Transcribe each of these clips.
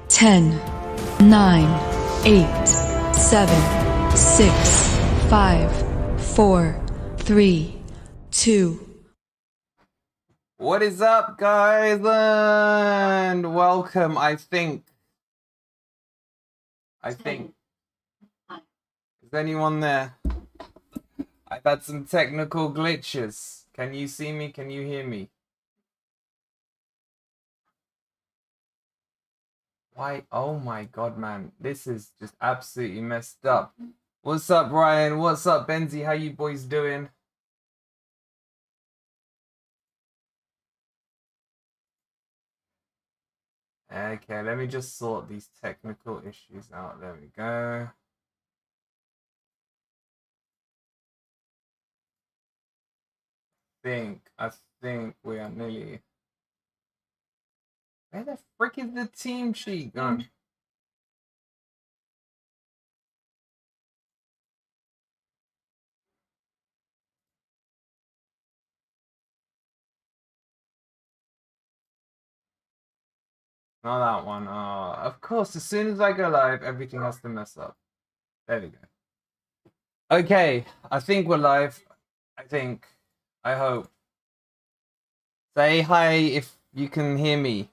10, 9, 8, 7, 6, 5, 4, 3, 2. What is up, guys? And welcome. I think. Is anyone there? I've had some technical glitches. Can you see me? Can you hear me? Why? Oh my god, man. This is just absolutely messed up. What's up, Ryan? What's up, Benzie? How you boys doing? Okay, let me just sort these technical issues out. There we go. I think we are nearly. Where the frick is the team sheet gone? Not that one. Oh, of course, as soon as I go live, everything has to mess up. There we go. Okay, I think we're live. I hope. Say hi if you can hear me.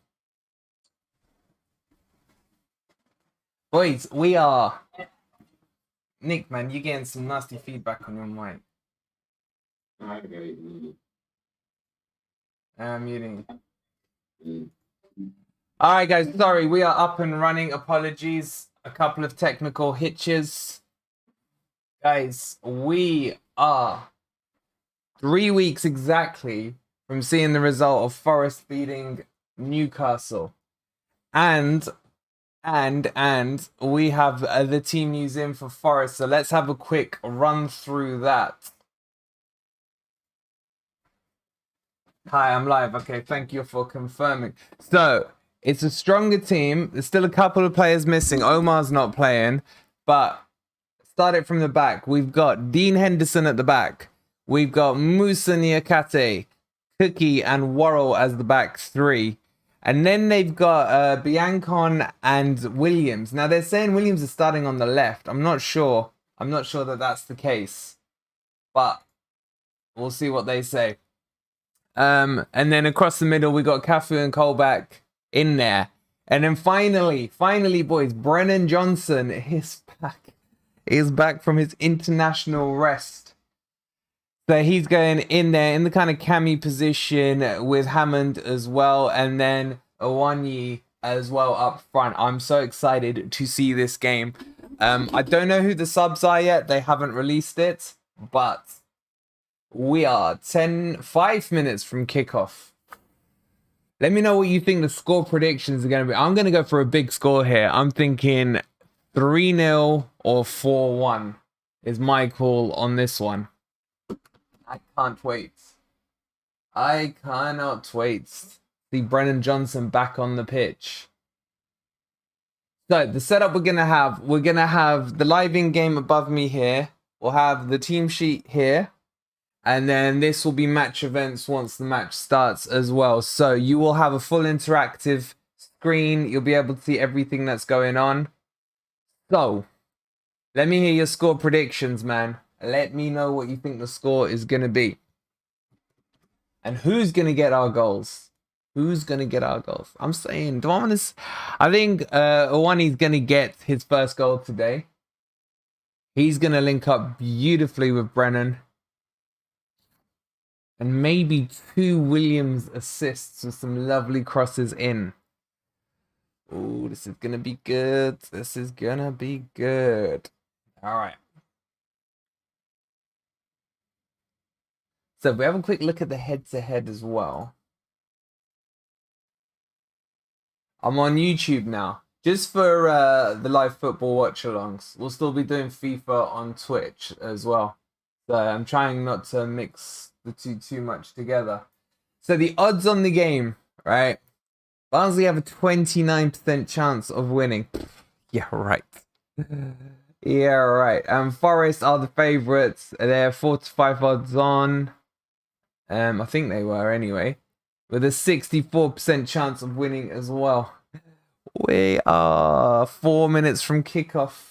Boys, we are. Nick, man, you're getting some nasty feedback on your mic. I'm muting. Alright, guys, sorry, we are up and running. Apologies. A couple of technical hitches. Guys, we are 3 weeks exactly from seeing the result of Forest beating Newcastle. And we have the team news in for Forest. So let's have a quick run through that. Hi, I'm live. Okay, thank you for confirming. So, it's a stronger team. There's still a couple of players missing. Omar's not playing, but start it from the back. We've got Dean Henderson at the back. We've got Musa Niakate, Cookie, and Worrell as the back three. And then they've got Biancon and Williams. Now, they're saying Williams is starting on the left. I'm not sure. I'm not sure that that's the case. But we'll see what they say. And then across the middle, we got Cafu and Colback in there. And then finally, boys, Brennan Johnson is back. He's back from his international rest. So he's going in there in the kind of cami position with Hammond as well. And then Owanyi as well up front. I'm so excited to see this game. I don't know who the subs are yet. They haven't released it. But we are 5 minutes from kickoff. Let me know what you think the score predictions are going to be. I'm going to go for a big score here. I'm thinking 3-0 or 4-1 is my call on this one. I can't wait. I cannot wait to see Brennan Johnson back on the pitch. So the setup we're going to have the live in game above me here. We'll have the team sheet here. And then this will be match events once the match starts as well. So you will have a full interactive screen. You'll be able to see everything that's going on. So let me hear your score predictions, man. Let me know what you think the score is going to be. And who's going to get our goals? Who's going to get our goals? I'm saying, I think Owani's going to get his first goal today. He's going to link up beautifully with Brennan. And maybe 2 Williams assists with some lovely crosses in. Oh, this is going to be good. This is going to be good. All right. So we have a quick look at the head-to-head as well. I'm on YouTube now. Just for the live football watch-alongs. We'll still be doing FIFA on Twitch as well. So I'm trying not to mix the two too much together. So the odds on the game, right? Barnsley have a 29% chance of winning. Yeah, right. Yeah, right. Forest are the favourites. They're 4-5 odds on. I think they were anyway. With a 64% chance of winning as well. We are 4 minutes from kickoff.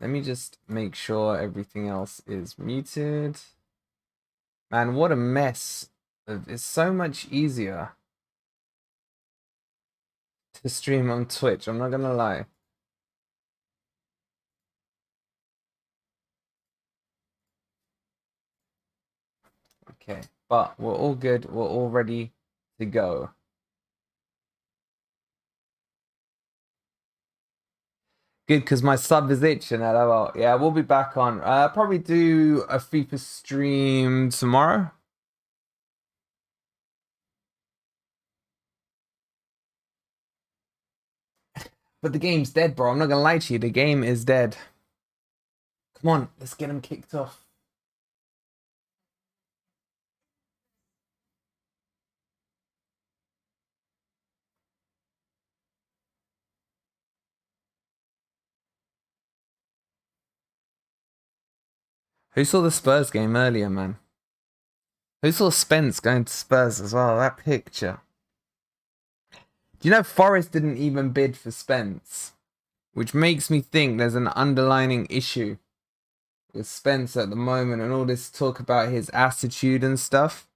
Let me just make sure everything else is muted. Man, what a mess. It's so much easier to stream on Twitch, I'm not gonna lie. Okay, but we're all good. We're all ready to go. Good, because my sub is itching. LOL. Yeah, we'll be back on. Probably do a FIFA stream tomorrow. But the game's dead, bro. I'm not gonna lie to you. The game is dead. Come on, let's get him kicked off. Who saw the Spurs game earlier, man? Who saw Spence going to Spurs as well? That picture. Do you know Forest didn't even bid for Spence? Which makes me think there's an underlying issue with Spence at the moment and all this talk about his attitude and stuff.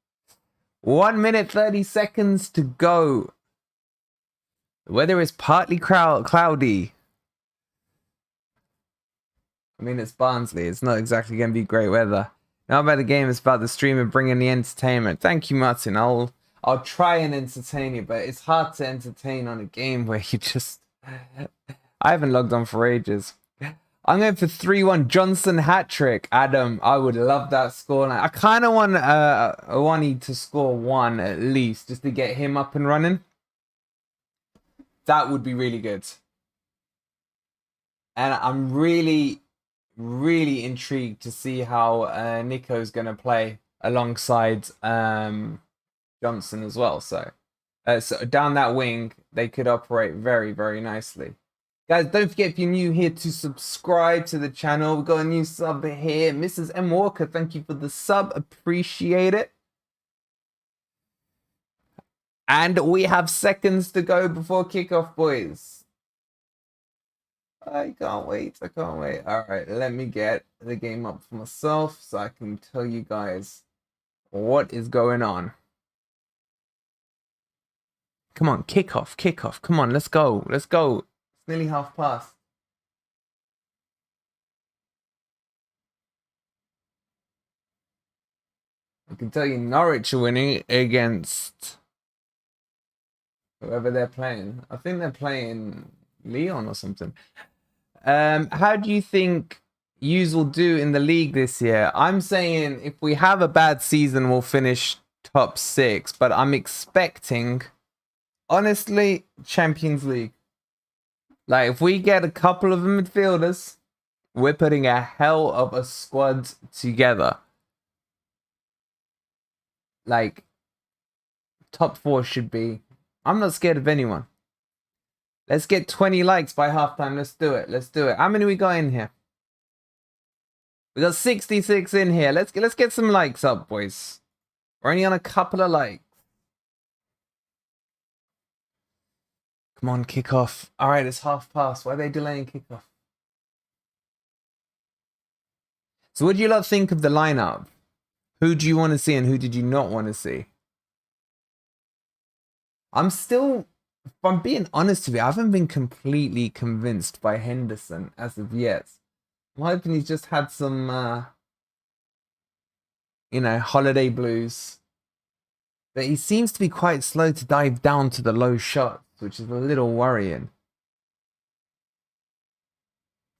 1 minute 30 seconds to go. The weather is partly cloudy. I mean, it's Barnsley. It's not exactly going to be great weather. Not about the game. It's about the stream and bringing the entertainment. Thank you, Martin. I'll try and entertain you, but it's hard to entertain on a game where you just... I haven't logged on for ages. I'm going for 3-1 Johnson hat-trick. Adam, I would love that scoreline. I kind of want Awani to score one at least, just to get him up and running. That would be really good. And I'm really, really intrigued to see how Nico's going to play alongside Johnson as well. So down that wing, they could operate very, very nicely. Guys, don't forget, if you're new here, to subscribe to the channel. We've got a new sub here. Mrs. M. Walker, thank you for the sub. Appreciate it. And we have seconds to go before kickoff, boys. I can't wait. I can't wait. All right, let me get the game up for myself so I can tell you guys what is going on. Come on, kickoff, kickoff. Come on, let's go. Let's go. It's nearly half past. I can tell you Norwich are winning against whoever they're playing. I think they're playing Leon or something. How do you think yous will do in the league this year? I'm saying if we have a bad season, we'll finish top 6. But I'm expecting, honestly, Champions League. Like, if we get a couple of midfielders, we're putting a hell of a squad together. Like, top 4 should be... I'm not scared of anyone. Let's get 20 likes by halftime. Let's do it. Let's do it. How many we got in here? We got 66 in here. Let's get some likes up, boys. We're only on a couple of likes. Come on, kickoff. All right, it's half past. Why are they delaying kickoff? So what do you lot think of the lineup? Who do you want to see and who did you not want to see? I'm still, if I'm being honest with you, I haven't been completely convinced by Henderson as of yet. I'm hoping he's just had some, you know, holiday blues. But he seems to be quite slow to dive down to the low shots, which is a little worrying.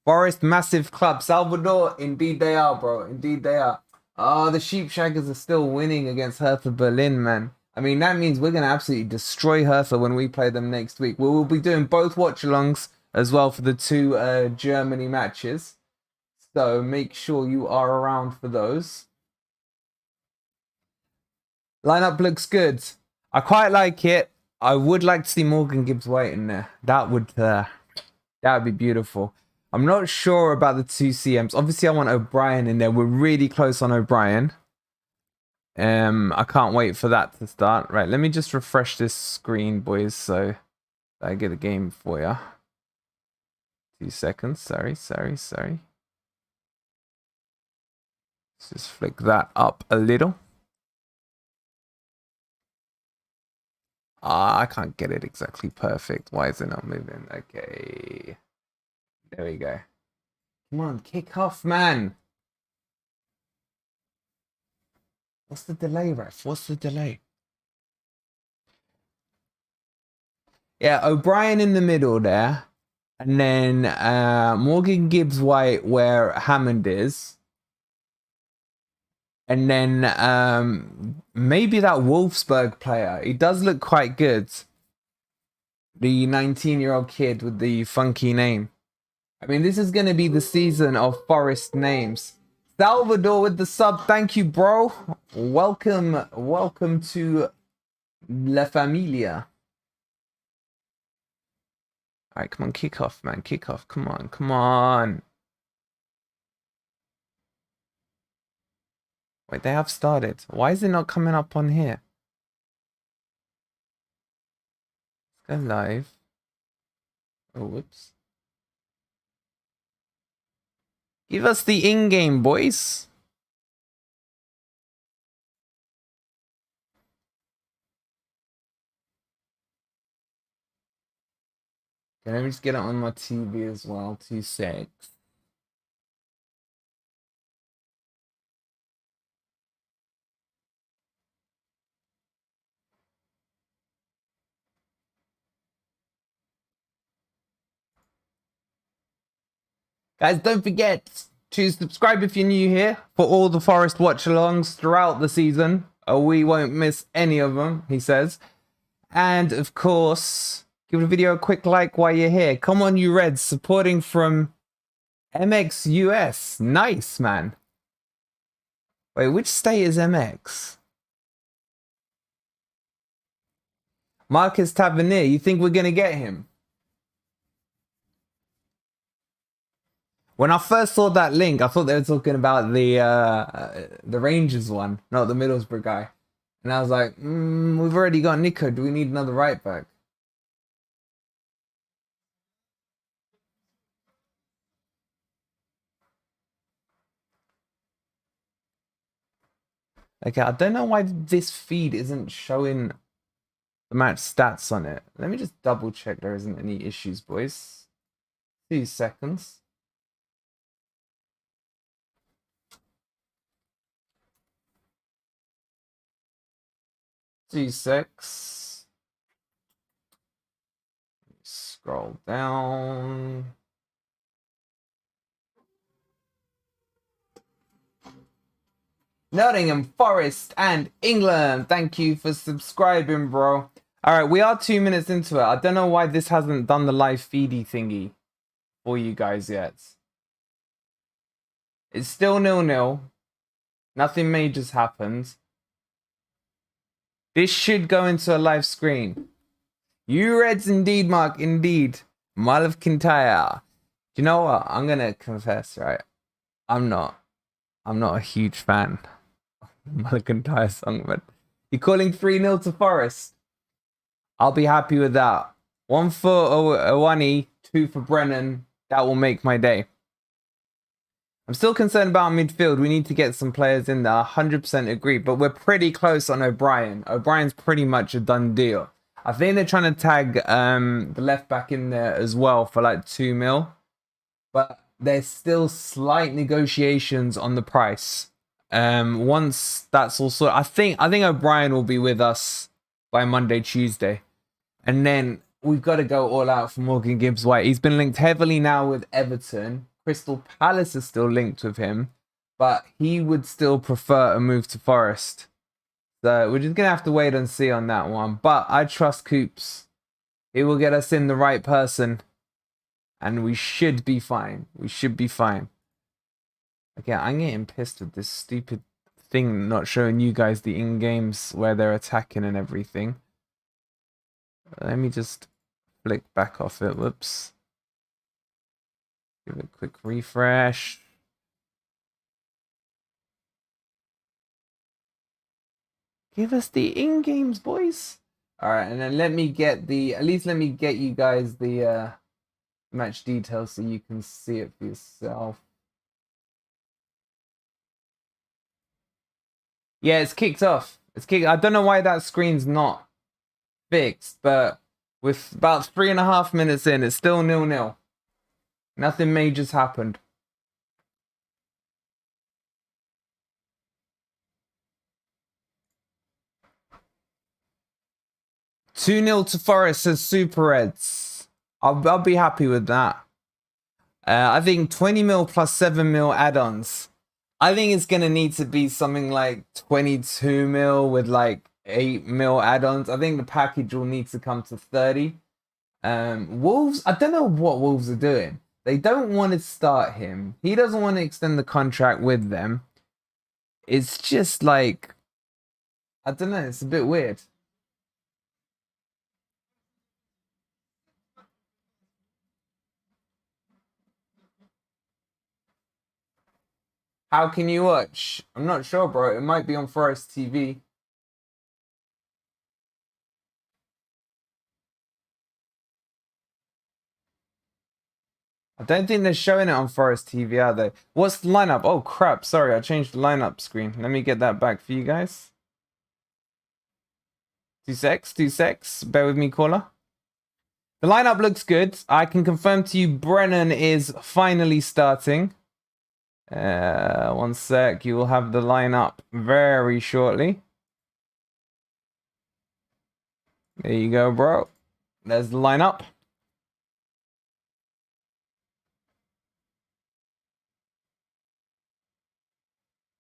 Forest, massive club. Salvador, indeed they are, bro. Indeed they are. Oh, the Sheepshaggers are still winning against Hertha Berlin, man. I mean, that means we're going to absolutely destroy Hertha when we play them next week. We will be doing both watchalongs as well for the 2 Germany matches. So make sure you are around for those. Lineup looks good. I quite like it. I would like to see Morgan Gibbs White in there. That would That would be beautiful. I'm not sure about the two CMs. Obviously, I want O'Brien in there. We're really close on O'Brien. I can't wait for that to start. Right, let me just refresh this screen, boys, so I get a game for you. 2 seconds. Sorry. Let's just flick that up a little. I can't get it exactly perfect. Why is it not moving? Okay. There we go. Come on, kick off, man. What's the delay, ref? What's the delay? Yeah, O'Brien in the middle there. And then Morgan Gibbs White where Hammond is. And then maybe that Wolfsburg player. He does look quite good. The 19-year-old kid with the funky name. I mean, this is going to be the season of Forest names. Salvador with the sub. Thank you, bro. Welcome to La Familia. All right, come on, kick off, man. Kick off. Come on. Wait, they have started. Why is it not coming up on here? Let's go live. Oh, whoops. Give us the in-game, boys. Okay, let me just get it on my TV as well. 2 secs. Guys, don't forget to subscribe if you're new here for all the Forest watch-alongs throughout the season. We won't miss any of them, he says. And, of course, give the video a quick like while you're here. Come on, you Reds, supporting from MX US. Nice, man. Wait, which state is MX? Marcus Tavernier, you think we're going to get him? When I first saw that link, I thought they were talking about the Rangers one, not the Middlesbrough guy. And I was like, we've already got Nico. Do we need another right back? Okay, I don't know why this feed isn't showing the match stats on it. Let me just double check there isn't any issues, boys. 2 seconds. G6. Scroll down. Nottingham, Forest, and England. Thank you for subscribing, bro. All right, we are 2 minutes into it. I don't know why this hasn't done the live feedy thingy for you guys yet. It's still 0-0. Nothing major's happened. This should go into a live screen. You Reds indeed, Mark, indeed. Malav Kintyre. Do you know what? I'm going to confess, right? I'm not a huge fan of Malav Kintyre's song, but you're calling 3-0 to Forest. I'll be happy with that. 1 for Owani, 2 for Brennan. That will make my day. I'm still concerned about midfield. We need to get some players in there. 100% agree. But we're pretty close on O'Brien. O'Brien's pretty much a done deal. I think they're trying to tag the left back in there as well for like 2 mil. But there's still slight negotiations on the price. Once that's all sorted, I think O'Brien will be with us by Monday, Tuesday. And then we've got to go all out for Morgan Gibbs White. He's been linked heavily now with Everton. Crystal Palace is still linked with him, but he would still prefer a move to Forest. So we're just going to have to wait and see on that one. But I trust Coops. He will get us in the right person. And we should be fine. We should be fine. Okay, I'm getting pissed with this stupid thing not showing you guys the in-games where they're attacking and everything. Let me just flick back off it. Whoops. Give it a quick refresh. Give us the in-games, boys. All right, and then let me get you guys the match details so you can see it for yourself. Yeah, it's kicked off. I don't know why that screen's not fixed, but with about 3.5 minutes in, it's still 0-0. Nothing major's happened. "2-0 to Forest," says Super Reds. I'll be happy with that. I think 20 mil plus 7 mil add-ons. I think it's gonna need to be something like 22 mil with like 8 mil add-ons. I think the package will need to come to 30. Wolves, I don't know what Wolves are doing. They don't want to start him. He doesn't want to extend the contract with them. It's just like, I don't know, it's a bit weird. How can you watch? I'm not sure, bro. It might be on Forest TV. I don't think they're showing it on Forest TV, are they? What's the lineup? Oh, crap. Sorry, I changed the lineup screen. Let me get that back for you guys. 2 secs. Bear with me, caller. The lineup looks good. I can confirm to you Brennan is finally starting. 1 sec. You will have the lineup very shortly. There you go, bro. There's the lineup.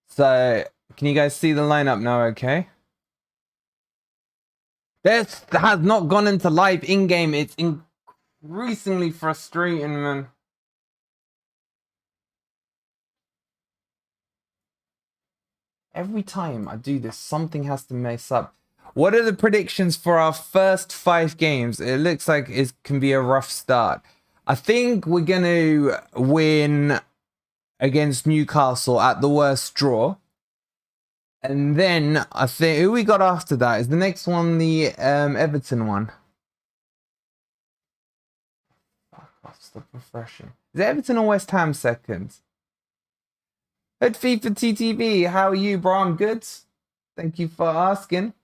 So, can you guys see the lineup now, okay? This has not gone into live in-game. It's increasingly frustrating, man. Every time I do this, something has to mess up. What are the predictions for our first 5 games? It looks like it can be a rough start. I think we're going to win against Newcastle at the worst draw. And then I think who we got after that is the next one, the Everton one. Fuck off, stop refreshing. Is it Everton or West Ham second? Hood feed for TTV. How are you, bro? I'm good. Thank you for asking.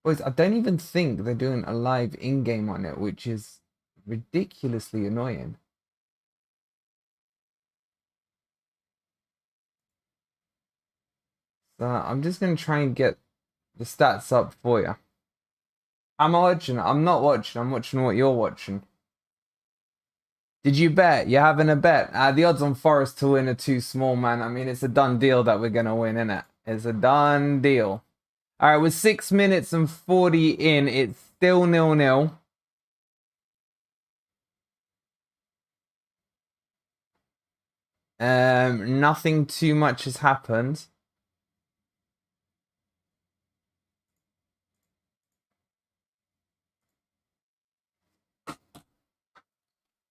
Boys, I don't even think they're doing a live in-game on it, which is ridiculously annoying. So I'm just going to try and get the stats up for you. I'm watching. I'm not watching. I'm watching what you're watching. Did you bet? You're having a bet? The odds on Forest to win are too small, man. I mean, it's a done deal that we're going to win, innit? It's a done deal. All right, with 6 minutes and 40 in, it's still 0-0. Nothing too much has happened.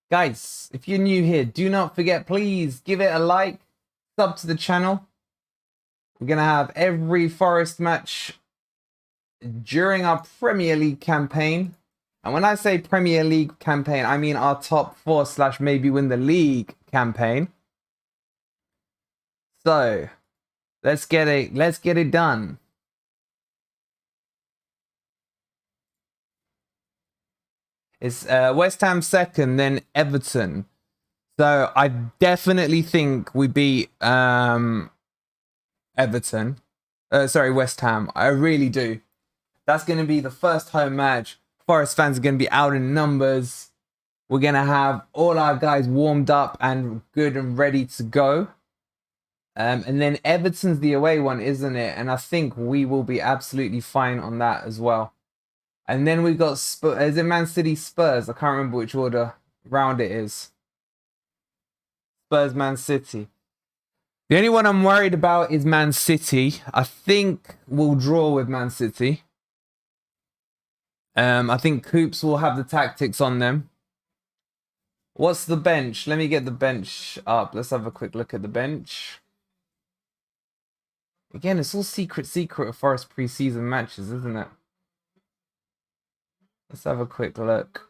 Guys, if you're new here, do not forget, please give it a like, sub to the channel. We're going to have every Forest match during our Premier League campaign. And when I say Premier League campaign, I mean our top 4 / maybe win the league campaign. So, let's get it done. It's West Ham second, then Everton. So I definitely think we beat Everton. Sorry, West Ham. I really do. That's going to be the first home match. Forest fans are going to be out in numbers. We're going to have all our guys warmed up and good and ready to go. And then Everton's the away one, isn't it? And I think we will be absolutely fine on that as well. And then we got Spurs. Is it Man City Spurs? I can't remember which order round it is. Spurs Man City. The only one I'm worried about is Man City. I think we'll draw with Man City. I think Coops will have the tactics on them. What's the bench? Let me get the bench up. Let's have a quick look at the bench. Again, it's all secret of Forest preseason matches, isn't it? Let's have a quick look.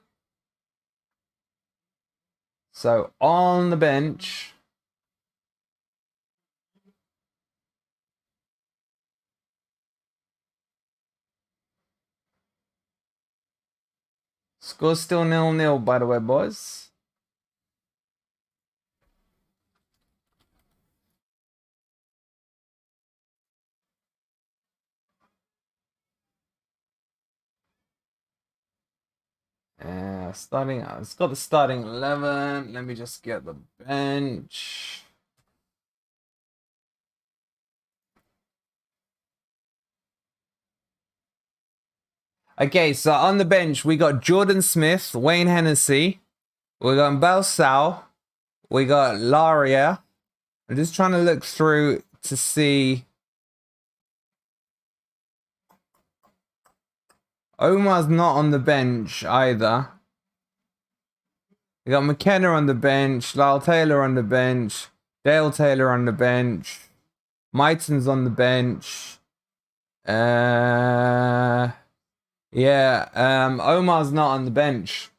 So, on the bench... Score's still 0-0, by the way, boys. Starting, it's got the starting 11. Let me just get the bench. Okay, so on the bench, we got Jordan Smith, Wayne Hennessy. We got Belsau. We got Laria. I'm just trying to look through to see. Omar's not on the bench either. We got McKenna on the bench, Lyle Taylor on the bench, Dale Taylor on the bench, Myton's on the bench. Omar's not on the bench.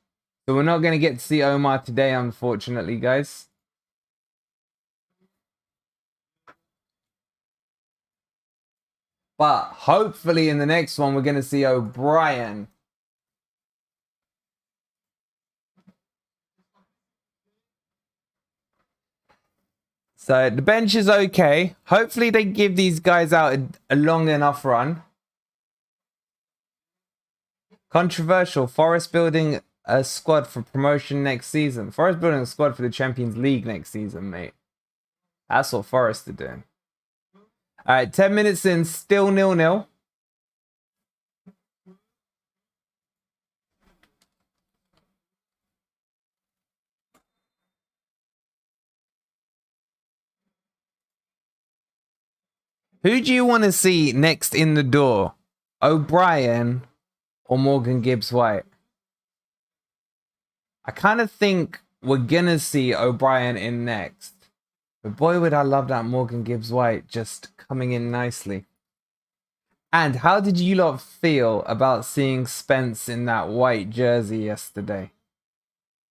So we're not going to get to see Omar today, unfortunately, guys. But hopefully in the next one, we're going to see O'Brien. So the bench is okay. Hopefully they give these guys out a long enough run. Controversial. Forest building a squad for promotion next season. Forest building a squad for the Champions League next season, mate. That's what Forest are doing. All right, 10 minutes in, still 0-0. Who do you want to see next in the door? O'Brien or Morgan Gibbs-White? I kind of think we're going to see O'Brien in next. But boy, would I love that Morgan Gibbs-White just coming in nicely. And how did you lot feel about seeing Spence in that white jersey yesterday?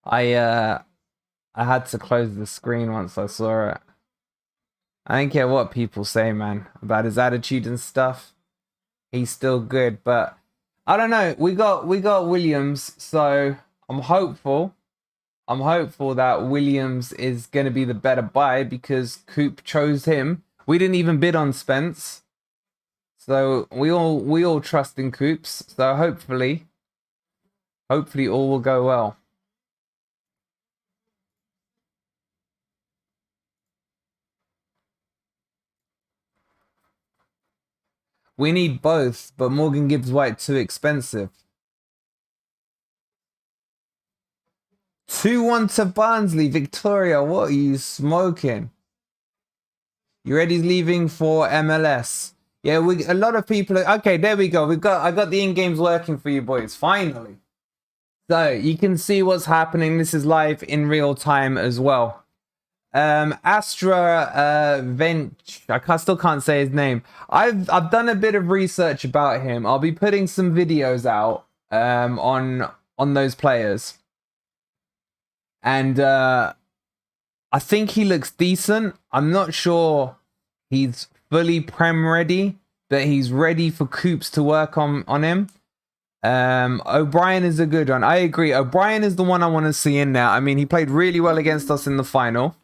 I had to close the screen once I saw it. I don't care what people say, man, about his attitude and stuff. He's still good, but I don't know. We got Williams, so I'm hopeful. I'm hopeful that Williams is going to be the better buy because Coop chose him. We didn't even bid on Spence. So we all trust in Coops. So hopefully all will go well. We need both, but Morgan Gibbs-White too expensive. 2-1 to Barnsley. Victoria, what are you smoking? Euredy's leaving for MLS. Yeah, a lot of people are, okay, there we go. I got the in-games working for you boys, finally. So you can see what's happening. This is live in real time as well. Astra Vench, still can't say his name. I've done a bit of research about him. I'll be putting some videos out on those players. And I think he looks decent. I'm not sure he's fully Prem ready, but he's ready for Coops to work on him. O'Brien is a good one. I agree. O'Brien is the one I want to see in there. I mean, he played really well against us in the final.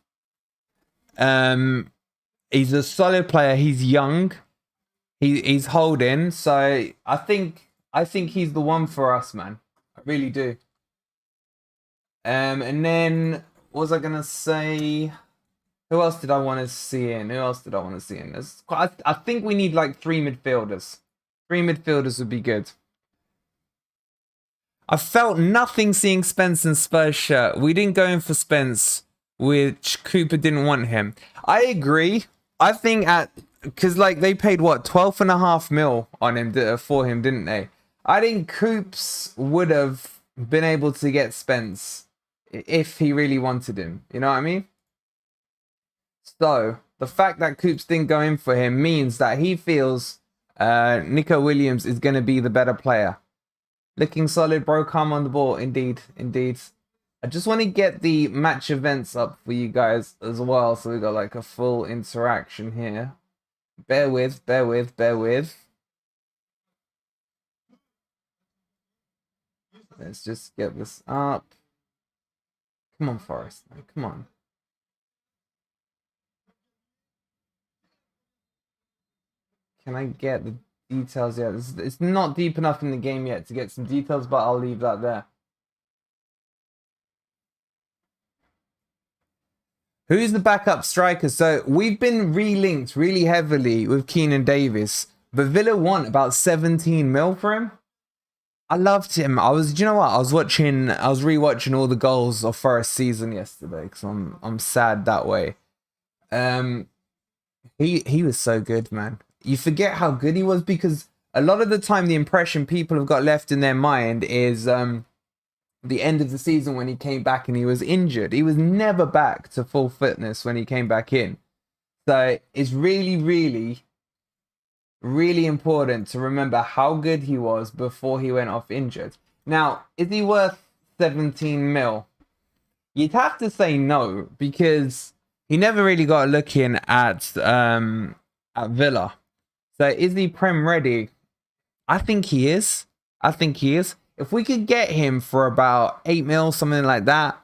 He's a solid player. He's young. He's holding. So I think he's the one for us, man. I really do. And then what was I gonna say? Who else did I want to see in? I think we need like 3 midfielders. 3 midfielders would be good. I felt nothing seeing Spence in Spurs shirt. We didn't go in for Spence, which Cooper didn't want him. I agree. I think because like they paid what 12.5 mil on him for him, didn't they? I think Coops would have been able to get Spence if he really wanted him. You know what I mean? So the fact that Coops didn't go in for him means that he feels Nico Williams is going to be the better player. Looking solid, bro. Calm on the ball. Indeed. Indeed. I just want to get the match events up for you guys as well. So we got like a full interaction here. Bear with, bear with, bear with. Let's just get this up. Come on, Forrest. Come on. Can I get the details yet? It's not deep enough in the game yet to get some details, but I'll leave that there. Who's the backup striker? So we've been re-linked really heavily with Keenan Davis, but Villa want about 17 mil for him. I loved him. Do you know what? I was rewatching all the goals of Forest season yesterday because I'm sad that way. He was so good, man. You forget how good he was because a lot of the time the impression people have got left in their mind is the end of the season when he came back and he was injured. He was never back to full fitness when he came back in. So it's really, really, really important to remember how good he was before he went off injured. Now, is he worth 17 mil? You'd have to say no because he never really got a look in at Villa. So is he Prem ready? I think he is. I think he is. If we could get him for about 8 mil, something like that,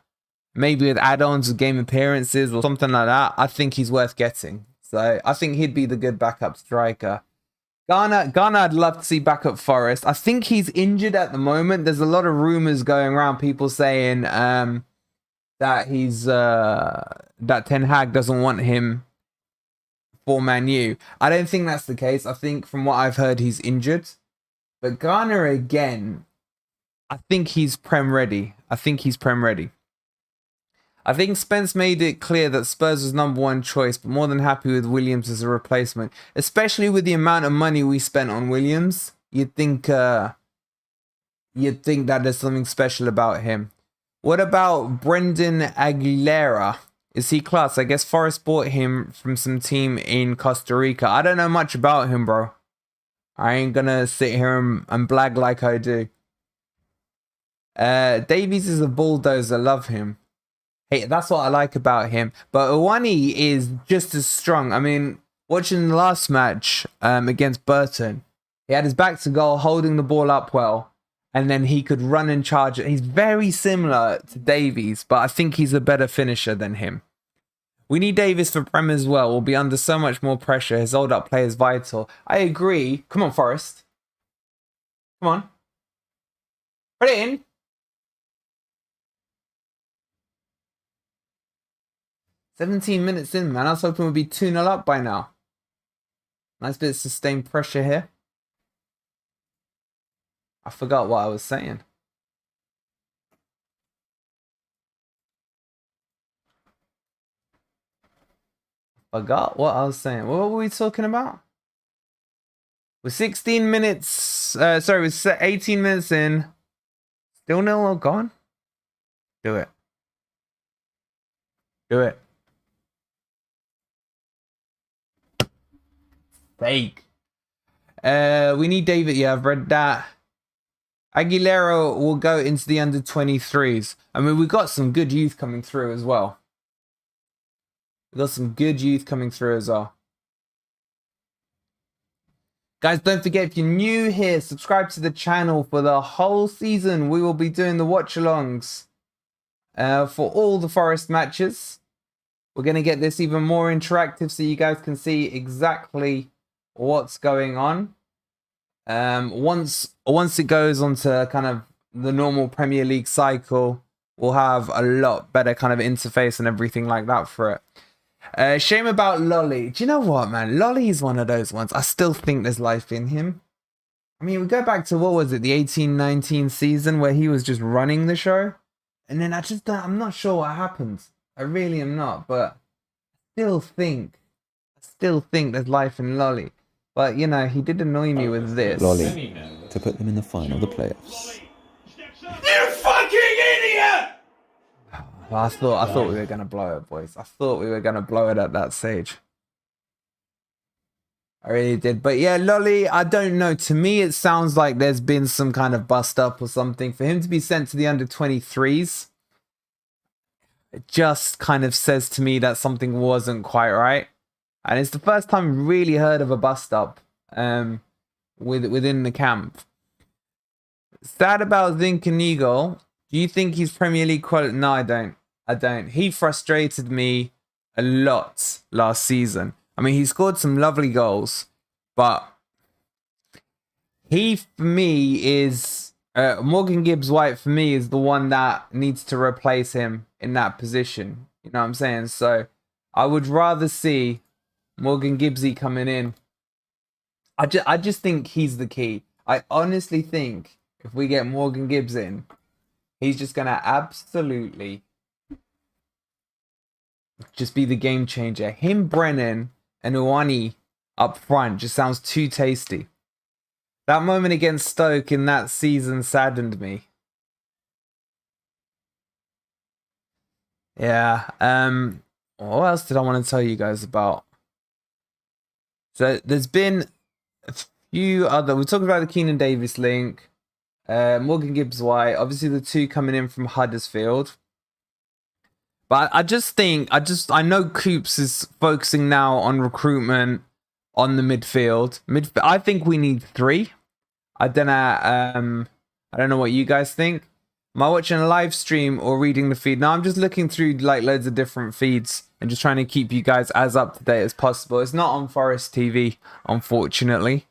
maybe with add-ons with game appearances or something like that, I think he's worth getting. So I think he'd be the good backup striker. Garner, I'd love to see back at Forest. I think he's injured at the moment. There's a lot of rumors going around, people saying that that Ten Hag doesn't want him for Man U. I don't think that's the case. I think from what I've heard, he's injured. But Garner again, I think he's Prem ready. I think Spence made it clear that Spurs was '1 choice, but more than happy with Williams as a replacement, especially with the amount of money we spent on Williams. You'd think that there's something special about him. What about Brendan Aguilera? Is he class? I guess Forest bought him from some team in Costa Rica. I don't know much about him, bro. I ain't gonna sit here and blag like I do. Davies is a bulldozer. Love him. Hey, that's what I like about him. But Owani is just as strong. I mean, watching the last match against Burton, he had his back to goal, holding the ball up well, and then he could run and charge it. He's very similar to Davies, but I think he's a better finisher than him. We need Davies for Prem as well. We'll be under so much more pressure. His hold-up play is vital. I agree. Come on, Forrest. Come on. Put it in. "17 minutes in, man. I was hoping we'd be 2-0 up by now. Nice bit of sustained pressure here. I forgot what I was saying. What were we talking about? We're 16 minutes. We're 18 minutes in. Still 0 gone? Do it. Do it. Fake. We need David. Yeah, I've read that. Aguilera will go into the under 23s. I mean, we've got some good youth coming through as well. Guys, don't forget, if you're new here, subscribe to the channel. For the whole season, we will be doing the watch-alongs for all the Forest matches. We're going to get this even more interactive so you guys can see exactly what's going on. Once it goes on to kind of the normal Premier League cycle, we'll have a lot better kind of interface and everything like that for it. Shame about Lolly. Do you know what, man? Lolly is one of those ones. I still think there's life in him. I mean, we go back to, what was it, the 18-19 season where he was just running the show? And then I'm not sure what happened. I really am not, but I still think there's life in Lolly. But, you know, he did annoy me with this. Lolly, to put them in the final, the playoffs. You fucking idiot! Well, I thought we were gonna blow it, boys. I thought we were gonna blow it at that stage. I really did. But yeah, Lolly, I don't know. To me, it sounds like there's been some kind of bust up or something. For him to be sent to the under 23s, it just kind of says to me that something wasn't quite right. And it's the first time I've really heard of a bust up within the camp. Sad about Zinchenko. Do you think he's Premier League quality? No, I don't. I don't. He frustrated me a lot last season. I mean, he scored some lovely goals, but he, for me, is... Morgan Gibbs-White, for me, is the one that needs to replace him in that position. You know what I'm saying? So, I would rather see Morgan Gibbsy coming in. I just think he's the key. I honestly think if we get Morgan Gibbs in, he's just going to absolutely just be the game changer. Him, Brennan, and Uwani up front just sounds too tasty. That moment against Stoke in that season saddened me. Yeah. What else did I want to tell you guys about? So there's been a few other... We're talking about the Keenan Davis link. Morgan Gibbs-White. Obviously the two coming in from Huddersfield. But I just think... I know Coops is focusing now on recruitment on the midfield. I think we need 3. I don't know what you guys think. Am I watching a live stream or reading the feed? No, I'm just looking through like loads of different feeds and just trying to keep you guys as up to date as possible. It's not on Forest TV, unfortunately.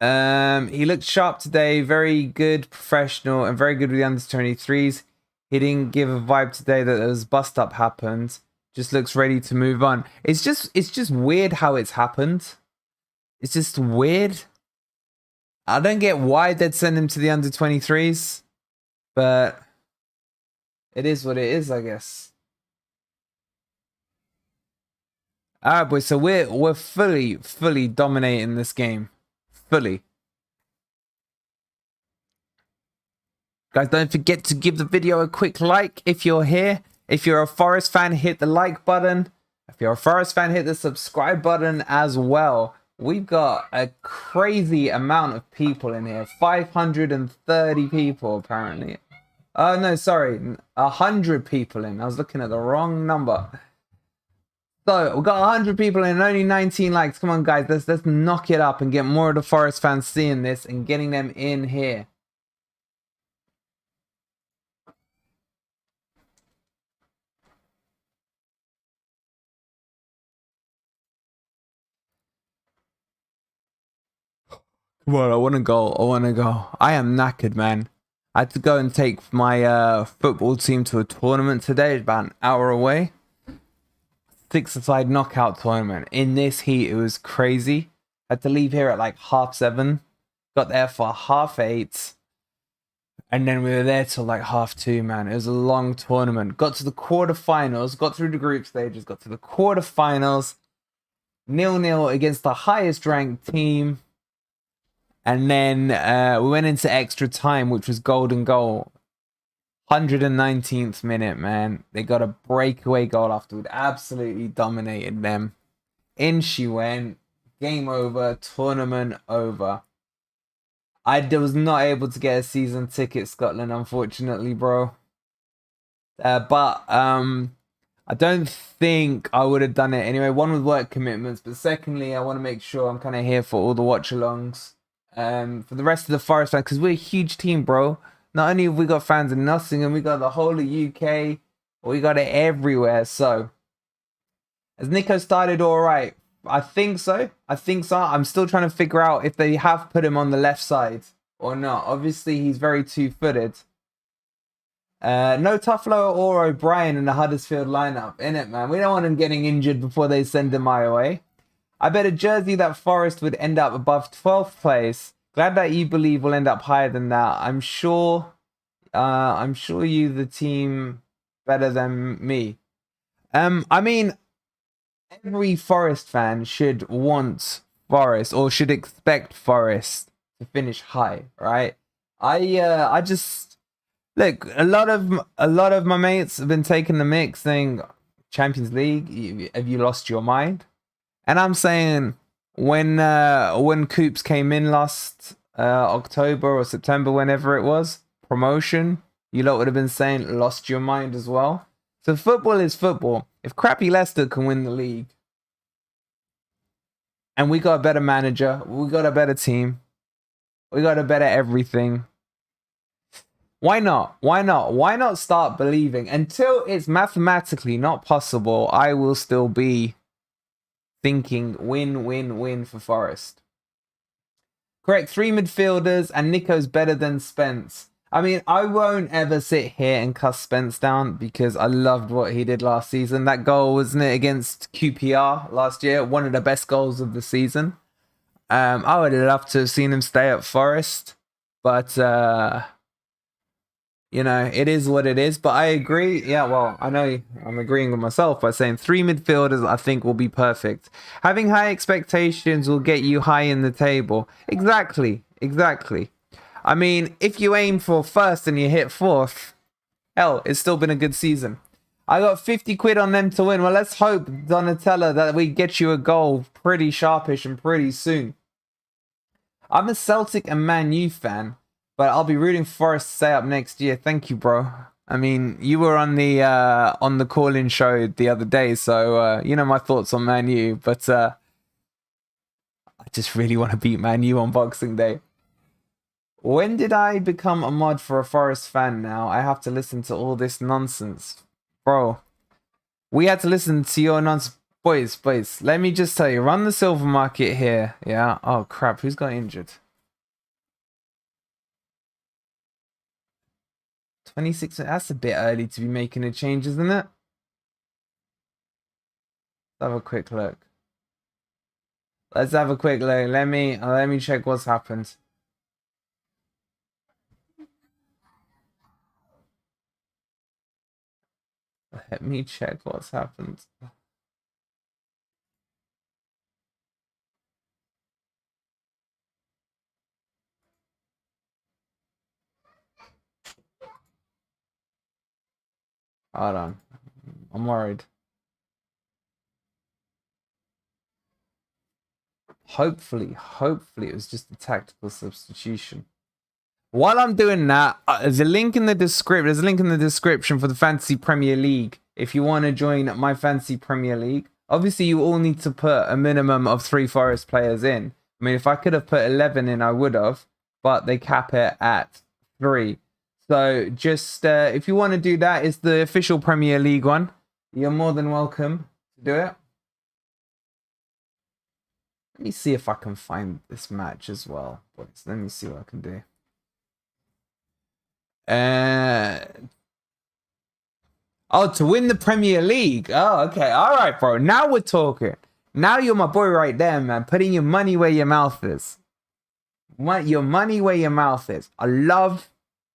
He looked sharp today, very good, professional, and very good with the under 23s. He didn't give a vibe today that there was bust up happened. Just looks ready to move on. It's just weird how it's happened. It's just weird. I don't get why they'd send him to the under 23s, but it is what it is, I guess. All right, boys. So we're fully dominating this game, fully. Guys, don't forget to give the video a quick like if you're here. If you're a Forest fan, hit the like button. If you're a Forest fan, hit the subscribe button as well. We've got a crazy amount of people in here. 530 people, apparently. Oh, no, sorry. 100 people in. I was looking at the wrong number. So, we've got 100 people in and only 19 likes. Come on, guys. Let's knock it up and get more of the Forest fans seeing this and getting them in here. Come on, I want to go. I want to go. I am knackered, man. I had to go and take my football team to a tournament today. It's about an hour away. 6-a-side knockout tournament. In this heat, it was crazy. I had to leave here at like 7:30. Got there for 8:30. And then we were there till like 2:30, man. It was a long tournament. Got to the quarterfinals. Got through the group stages. Got to the quarterfinals. 0-0 against the highest ranked team. And then we went into extra time, which was golden goal. 119th minute, man. They got a breakaway goal afterward. Absolutely dominated them. In she went. Game over. Tournament over. I was not able to get a season ticket, Scotland, unfortunately, bro. But I don't think I would have done it anyway. One, with work commitments. But secondly, I want to make sure I'm kind of here for all the watch-alongs. For the rest of the Forest fans, because we're a huge team, bro. Not only have we got fans in Nottingham, we got the whole of UK, we got it everywhere. So, has Nico started all right? I think so. I'm still trying to figure out if they have put him on the left side or not. Obviously, he's very two-footed. No Tuffalo or O'Brien in the Huddersfield lineup, innit, man? We don't want him getting injured before they send him my way. I bet a jersey that Forest would end up above 12th place. Glad that you believe we'll end up higher than that. I'm sure you, the team, better than me. I mean, every Forest fan should want Forest or should expect Forest to finish high, right? I just Look, a lot of my mates have been taking the mix, saying Champions League. Have you lost your mind? And I'm saying when Coops came in last October or September, whenever it was, promotion, you lot would have been saying lost your mind as well. So football is football. If crappy Leicester can win the league, and we got a better manager, we got a better team, we got a better everything. Why not? Why not? Why not start believing? Until it's mathematically not possible, I will still be thinking win, win, win for Forest. Correct, 3 midfielders, and Nico's better than Spence. I mean, I won't ever sit here and cuss Spence down because I loved what he did last season. That goal, wasn't it, against QPR last year? One of the best goals of the season. I would have loved to have seen him stay at Forest, but you know, it is what it is. But I agree. Yeah, well, I know I'm agreeing with myself by saying 3 midfielders I think will be perfect. Having high expectations will get you high in the table. Exactly. I mean, if you aim for first and you hit fourth, hell, it's still been a good season. I got 50 quid on them to win. Well, let's hope, Donatella, that we get you a goal pretty sharpish and pretty soon. I'm a Celtic and Man U fan, but I'll be rooting for Forest to stay up next year. Thank you, bro. I mean, you were on the call-in show the other day, so you know my thoughts on Man U. But I just really want to beat Man U on Boxing Day. When did I become a mod for a Forest fan now? I have to listen to all this nonsense. Bro, we had to listen to your nonsense. Boys, let me just tell you, run the silver market here, yeah? Oh, crap, who's got injured? 26, that's a bit early to be making a change, isn't it? Let's have a quick look. Let me check what's happened. Let me check what's happened. Hold on. I'm worried. Hopefully it was just a tactical substitution. While I'm doing that, there's a link in the description for the Fantasy Premier League. If you want to join my Fantasy Premier League, obviously you all need to put a minimum of 3 Forest players in. I mean, if I could have put 11 in, I would have, but they cap it at 3. So just if you want to do that, it's the official Premier League one. You're more than welcome to do it. Let me see if I can find this match as well, boys. Let me see what I can do. Oh, to win the Premier League. Oh, okay. All right, bro. Now we're talking. Now you're my boy right there, man. Putting your money where your mouth is. Your money where your mouth is. I love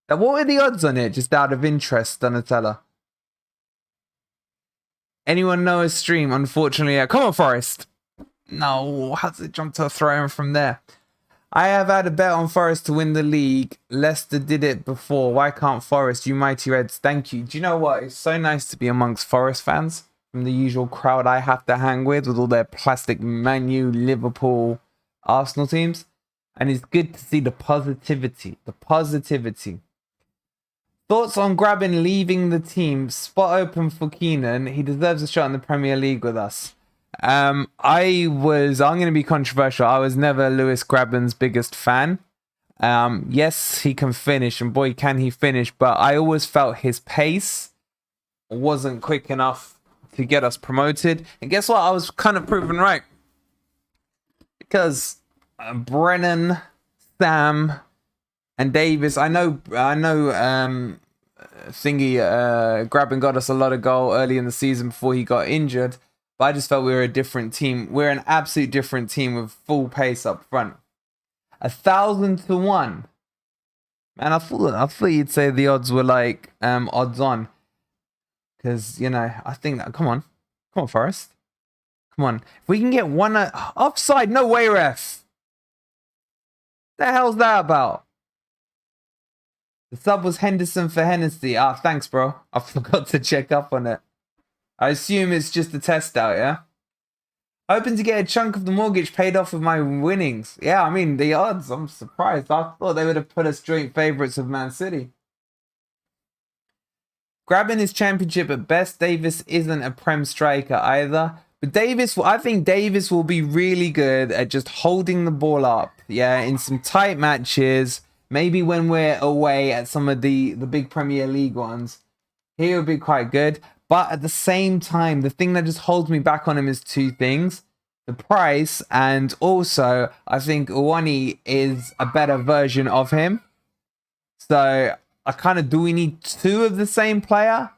that. What were the odds on it? Just out of interest, Donatella. Anyone know a stream? Unfortunately, come on, Forest. No, how's it jump to a throw from there? I have had a bet on Forest to win the league. Leicester did it before. Why can't Forest? You mighty Reds. Thank you. Do you know what? It's so nice to be amongst Forest fans from the usual crowd I have to hang with all their plastic Man U, Liverpool, Arsenal teams. And it's good to see the positivity. Thoughts on Graben leaving the team? Spot open for Keenan. He deserves a shot in the Premier League with us. I'm going to be controversial. I was never Lewis Graben's biggest fan. Yes, he can finish, and boy, can he finish. But I always felt his pace wasn't quick enough to get us promoted. And guess what? I was kind of proven right. Because Brennan, Sam, and Davis, I know Graben got us a lot of goal early in the season before he got injured. But I just felt we were a different team. We're an absolute different team with full pace up front. 1,000 to 1. Man, I thought you'd say the odds were like odds on. Because, you know, I think that... Come on, Forest. Come on. If we can get one... offside, no way, ref. The hell's that about? The sub was Henderson for Hennessy. Ah, thanks, bro. I forgot to check up on it. I assume it's just a test out, yeah? Hoping to get a chunk of the mortgage paid off with my winnings. Yeah, I mean, the odds, I'm surprised. I thought they would have put us joint favourites of Man City. Grabbing his championship at best, Davis isn't a Prem striker either. But Davis, I think Davis will be really good at just holding the ball up. Yeah, in some tight matches. Maybe when we're away at some of the big Premier League ones. He will be quite good. But at the same time, the thing that just holds me back on him is two things. The price, and also I think Uwani is a better version of him. So do we need two of the same player?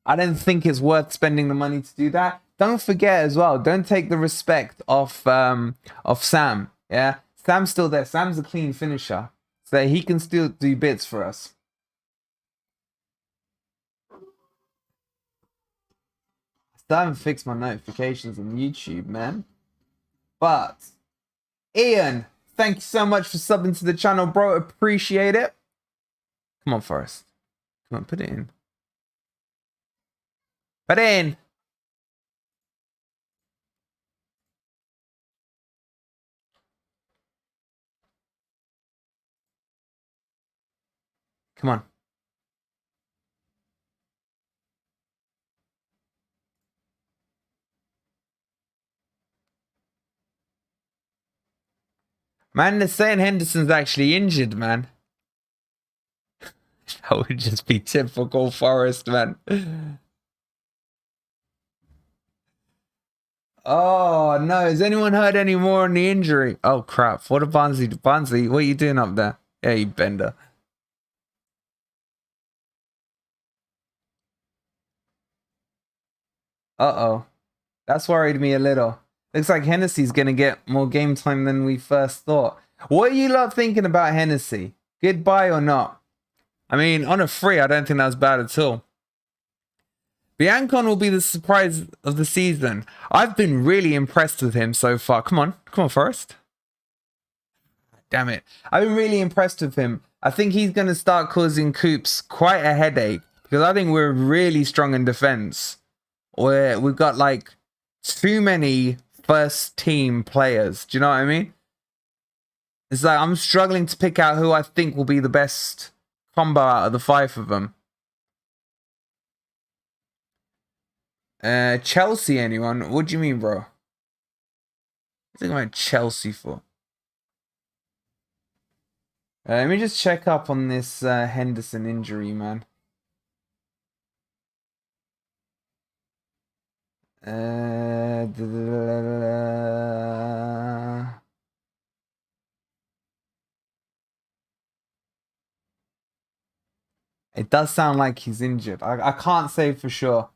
I don't think it's worth spending the money to do that. Don't forget as well, don't take the respect of Sam. Yeah, Sam's still there. Sam's a clean finisher. So he can still do bits for us. I haven't fixed my notifications on YouTube, man. But Ian, thank you so much for subbing to the channel, bro. Appreciate it. Come on, Forrest. Come on, put it in. Put it in. Come on. Man, they're saying Henderson's actually injured, man. That would just be typical Forest, man. Oh, no. Has anyone heard any more on the injury? Oh, crap. What a Barnsley. Barnsley, what are you doing up there? Yeah, you bender. Uh-oh. That's worried me a little. Looks like Hennessy's going to get more game time than we first thought. What are you lot thinking about Hennessy? Goodbye or not? I mean, on a free, I don't think that was bad at all. Biancon will be the surprise of the season. I've been really impressed with him so far. Come on. Come on, Forrest. Damn it. I've been really impressed with him. I think he's going to start causing Coops quite a headache. Because I think we're really strong in defense. We've got like too many first team players. Do you know what I mean? It's like I'm struggling to pick out who I think will be the best combo out of the five of them. Chelsea, anyone? What do you mean, bro? What do you think about Chelsea for? Let me just check up on this Henderson injury, man. It does sound like he's injured. I can't say for sure.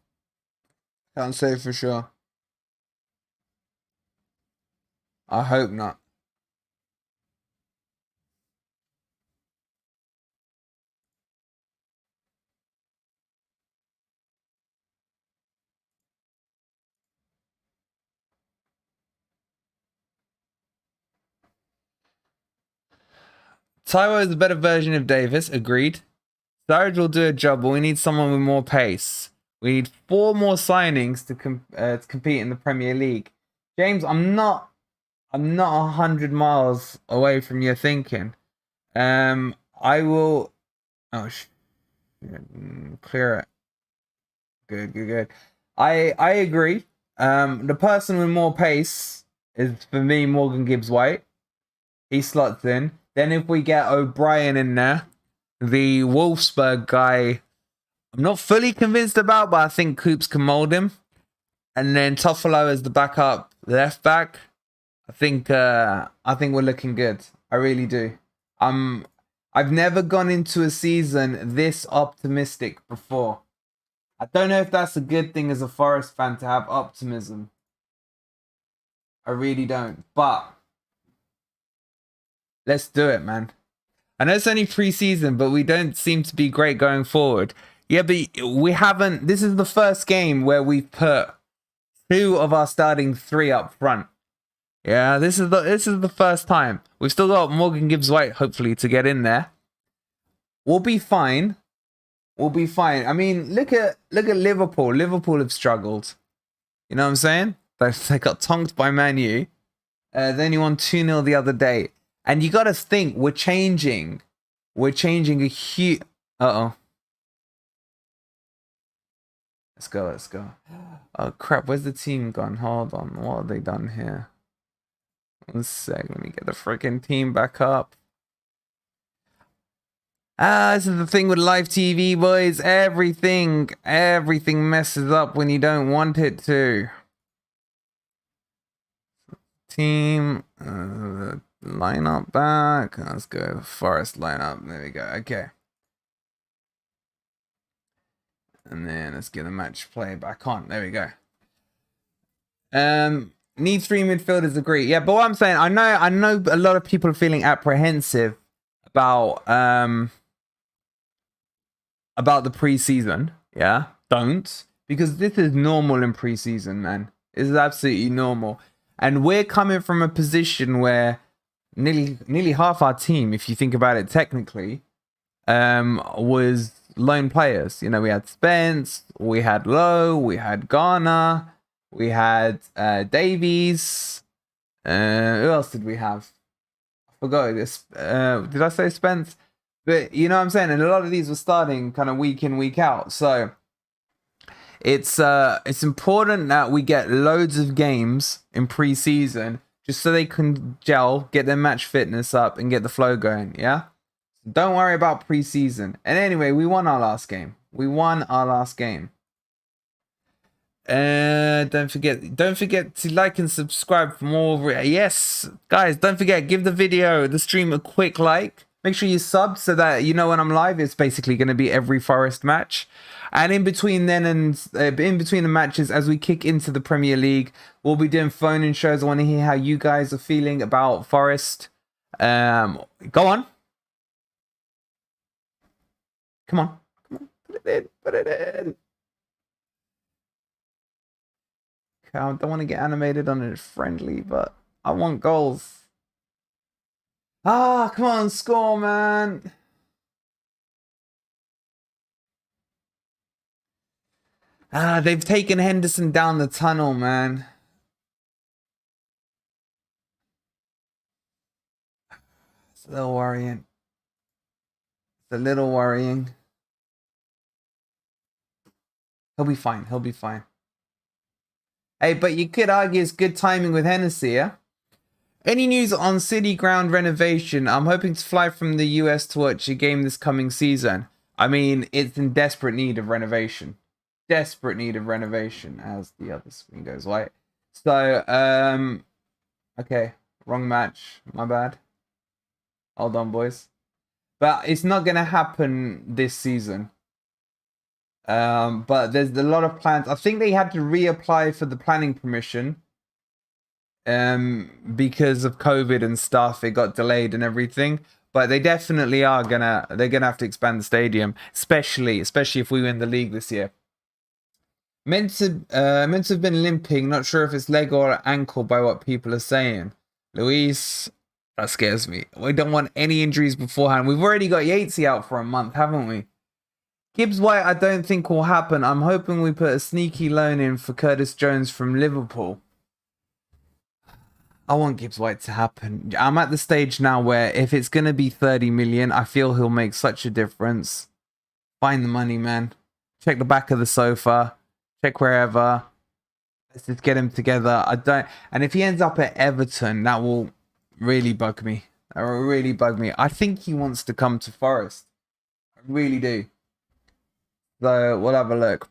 Can't say for sure. I hope not. Taiwo is a better version of Davis. Agreed. Sturridge will do a job, but we need someone with more pace. We need 4 more signings to compete in the Premier League. James, I'm not 100 miles away from your thinking. I will. Oh, clear it. Good. I agree. The person with more pace is for me Morgan Gibbs-White. He slots in. Then if we get O'Brien in there, the Wolfsburg guy, I'm not fully convinced about, but I think Coops can mold him. And then Toffolo as the backup left back. I think we're looking good. I really do. I've never gone into a season this optimistic before. I don't know if that's a good thing as a Forest fan to have optimism. I really don't. But let's do it, man. I know it's only pre-season, but we don't seem to be great going forward. Yeah, but we haven't. This is the first game where we've put 2 of our starting 3 up front. Yeah, this is the first time. We've still got Morgan Gibbs-White, hopefully, to get in there. We'll be fine. We'll be fine. I mean, look at Liverpool. Liverpool have struggled. You know what I'm saying? They got tonked by Man U. They only won 2-0 the other day. And you got to think, we're changing. We're changing a huge... Uh-oh. Let's go. Oh, crap. Where's the team gone? Hold on. What have they done here? 1 sec. Let me get the freaking team back up. This is the thing with live TV, boys. Everything messes up when you don't want it to. Team, lineup back. Let's go Forest lineup. There we go. Okay. And then let's get the match play back on. There we go. Need 3 midfielders, agree. Yeah, but what I'm saying, I know a lot of people are feeling apprehensive about the preseason. Yeah, don't, because this is normal in preseason, man. This is absolutely normal, and we're coming from a position where nearly half our team, if you think about it technically, was lone players. You know, we had Spence, we had Lowe, we had Garner, we had Davies. Who else did we have? I forgot this. Did I say Spence? But you know what I'm saying? And a lot of these were starting kind of week in, week out. So it's important that we get loads of games in pre-season just so they can gel, get their match fitness up, and get the flow going. Yeah. Don't worry about preseason. And anyway, we won our last game. Don't forget to like and subscribe for more. Yes, guys, don't forget, give the stream a quick like. Make sure you sub so that you know when I'm live. It's basically going to be every Forest match. And in between then and in between the matches, as we kick into the Premier League, we'll be doing phone-in shows. I want to hear how you guys are feeling about Forest. Go on. Come on. Put it in. I don't want to get animated on it friendly, but I want goals. Come on, score, man. They've taken Henderson down the tunnel, man. It's a little worrying. He'll be fine. Hey, but you could argue it's good timing with Hennessy, yeah? Any news on City ground renovation? I'm hoping to fly from the US to watch a game this coming season. I mean, it's in desperate need of renovation. As the other screen goes white. So, okay, wrong match. My bad. Hold on, boys. But it's not going to happen this season. But there's a lot of plans. I think they had to reapply for the planning permission. Because of COVID and stuff, it got delayed and everything. But they definitely are they're gonna have to expand the stadium, especially if we win the league this year. Meant to have been limping. Not sure if it's leg or ankle by what people are saying. Luis, that scares me. We don't want any injuries beforehand. We've already got Yatesy out for a month, haven't we? Gibbs White, I don't think will happen. I'm hoping we put a sneaky loan in for Curtis Jones from Liverpool. I want Gibbs White to happen. I'm at the stage now where if it's going to be 30 million, I feel he'll make such a difference. Find the money, man. Check the back of the sofa. Check wherever. Let's just get him together. And if he ends up at Everton, that will really bug me. I think he wants to come to Forest. I really do. So we'll have a look.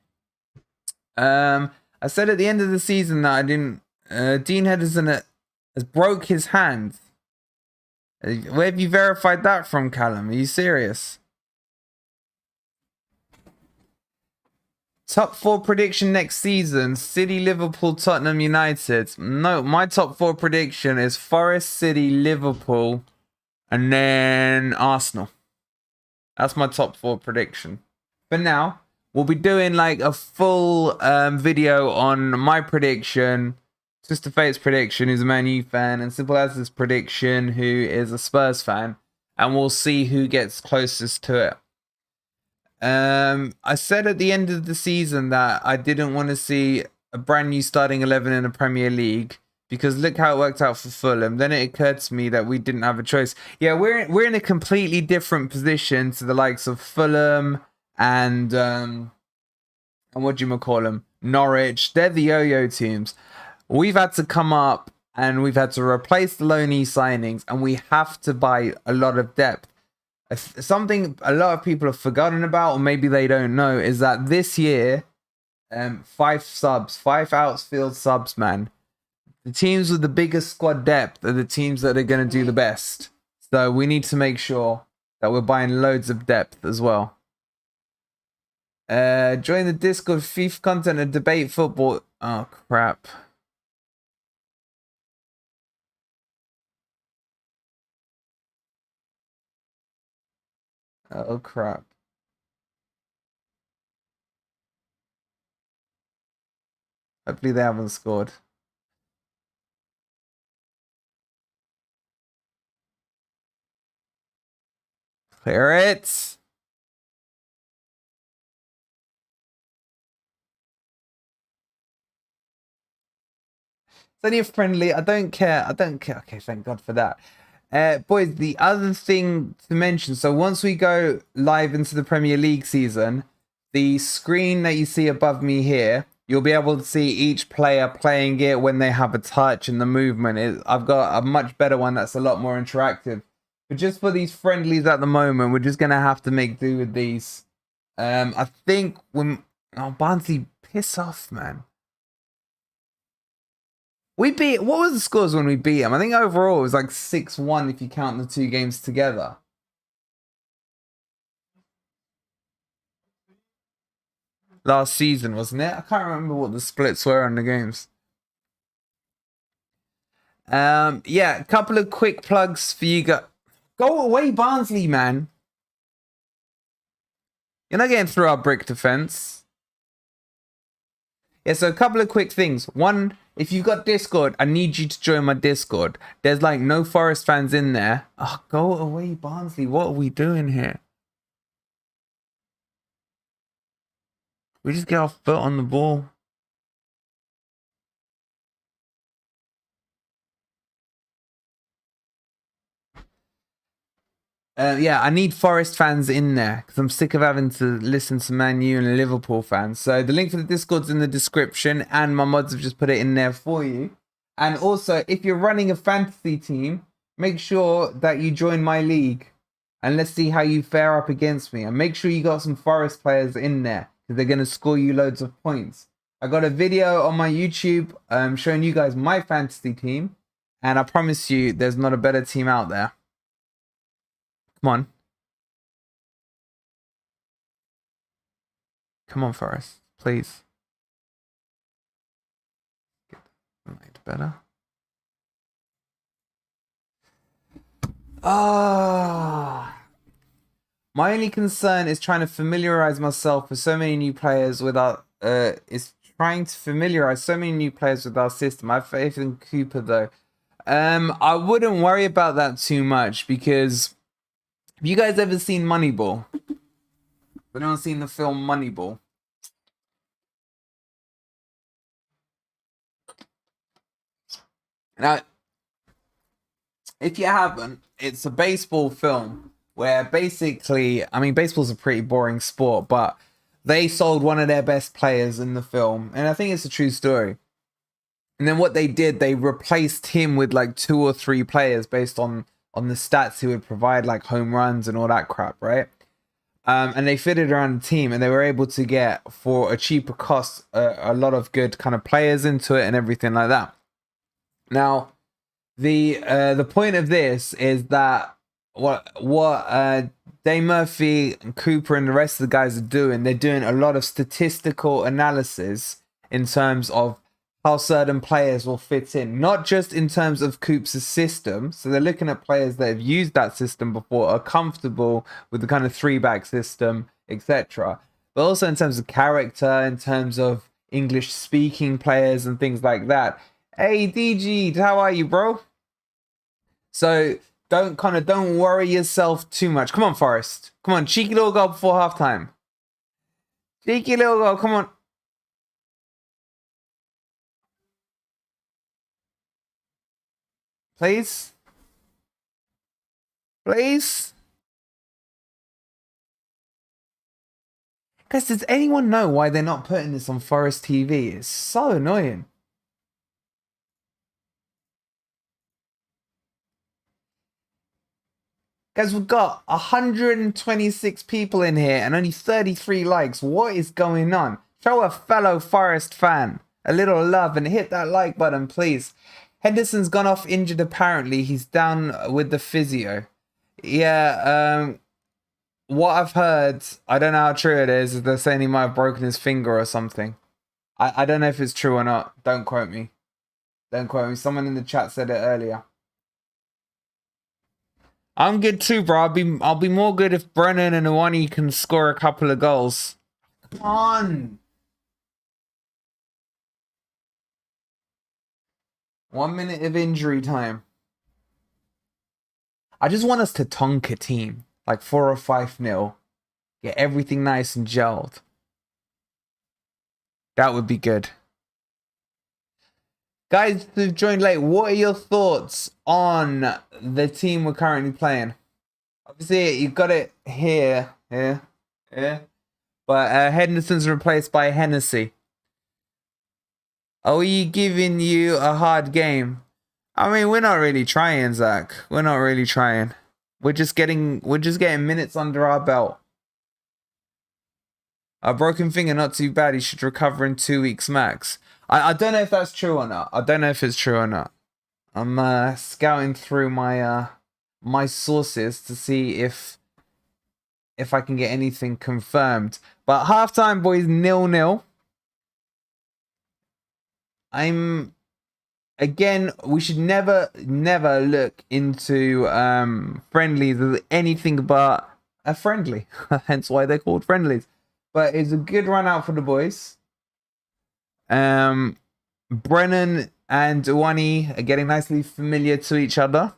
I said at the end of the season that I didn't. Dean Henderson has broke his hand. Where have you verified that from, Callum? Are you serious? Top 4 prediction next season: City, Liverpool, Tottenham, United. No, my top 4 prediction is Forest, City, Liverpool, and then Arsenal. That's my top 4 prediction. For now, we'll be doing like a full video on my prediction, Sister Fate's prediction, who's a Man U fan, and Simple As's prediction, who is a Spurs fan, and we'll see who gets closest to it. I said at the end of the season that I didn't want to see a brand new starting 11 in the Premier League because look how it worked out for Fulham. Then it occurred to me that we didn't have a choice. Yeah, we're in a completely different position to the likes of Fulham and what do you call them? Norwich. They're the yo-yo teams. We've had to come up and we've had to replace the loanee signings, and we have to buy a lot of depth. Something a lot of people have forgotten about, or maybe they don't know, is that this year, 5 outfield subs, man. The teams with the biggest squad depth are the teams that are going to do the best. So we need to make sure that we're buying loads of depth as well. Join the Discord, FIFA content and debate football. Oh, crap. Oh, crap. Hopefully they haven't scored. Clear it. It's only a friendly. I don't care. I don't care. Okay, thank God for that. Boys, the other thing to mention, so once we go live into the Premier League season, the screen that you see above me here, you'll be able to see each player playing it when they have a touch and the movement. I've got a much better one that's a lot more interactive. But just for these friendlies at the moment, we're just going to have to make do with these. I think when... Oh, Barnsley, piss off, man. We beat... What was the scores when we beat them? I think overall it was like 6-1 if you count the two games together. Last season, wasn't it? I can't remember what the splits were on the games. Yeah, a couple of quick plugs for you guys. Go away, Barnsley, man. You're not getting through our brick defense. Yeah, so a couple of quick things. One, if you've got Discord, I need you to join my Discord. There's like no Forest fans in there. Oh, go away, Barnsley. What are we doing here? We just get our foot on the ball. Yeah, I need Forest fans in there because I'm sick of having to listen to Man U and Liverpool fans. So the link for the Discord's in the description, and my mods have just put it in there for you. And also, if you're running a fantasy team, make sure that you join my league, and let's see how you fare up against me. And make sure you got some Forest players in there because they're going to score you loads of points. I got a video on my YouTube showing you guys my fantasy team, and I promise you, there's not a better team out there. Come on. Come on, Forrest. Please. Get better. Ah. My only concern is trying to familiarize myself with so many new players without trying to familiarize so many new players with our system. I have faith in Cooper though. I wouldn't worry about that too much because have you guys ever seen Moneyball? Have anyone seen the film Moneyball? Now, if you haven't, it's a baseball film where basically, I mean, baseball's a pretty boring sport, but they sold one of their best players in the film, and I think it's a true story. And then what they did, they replaced him with like 2 or 3 players based on the stats he would provide, like home runs and all that crap, right? And they fitted around the team, and they were able to get, for a cheaper cost, a lot of good kind of players into it and everything like that. Now, the point of this is that what Dave Murphy and Cooper and the rest of the guys are doing, they're doing a lot of statistical analysis in terms of how certain players will fit in, not just in terms of Coops' system. So they're looking at players that have used that system before, are comfortable with the kind of 3-back system, etc. But also in terms of character, in terms of English speaking players and things like that. Hey DG, how are you, bro? So don't worry yourself too much. Come on, Forrest. Come on, cheeky little goal before halftime. Cheeky little goal. Come on. Please. Please. Guys, does anyone know why they're not putting this on Forest TV? It's so annoying. Guys, we've got 126 people in here and only 33 likes. What is going on? Show a fellow Forest fan a little love and hit that like button, please. Henderson's gone off injured apparently. He's down with the physio. Yeah, what I've heard, I don't know how true it is they're saying he might have broken his finger or something. I don't know if it's true or not. Don't quote me. Don't quote me. Someone in the chat said it earlier. I'm good too, bro. I'll be more good if Brennan and Iwani can score a couple of goals. Come on. 1 minute of injury time. I just want us to tonk a team. Like 4 or 5-0. Get everything nice and gelled. That would be good. Guys who've joined late, what are your thoughts on the team we're currently playing? Obviously, you've got it here. But Henderson's replaced by Hennessy. Are we giving you a hard game? I mean, we're not really trying, Zach. We're not really trying. We're just getting minutes under our belt. A broken finger, not too bad. He should recover in 2 weeks max. I don't know if that's true or not. I don't know if it's true or not. I'm scouting through my my sources to see if I can get anything confirmed. But halftime, boys, 0-0. Again, we should never look into friendlies as anything but a friendly. Hence why they're called friendlies. But it's a good run out for the boys. Brennan and Iwani are getting nicely familiar to each other.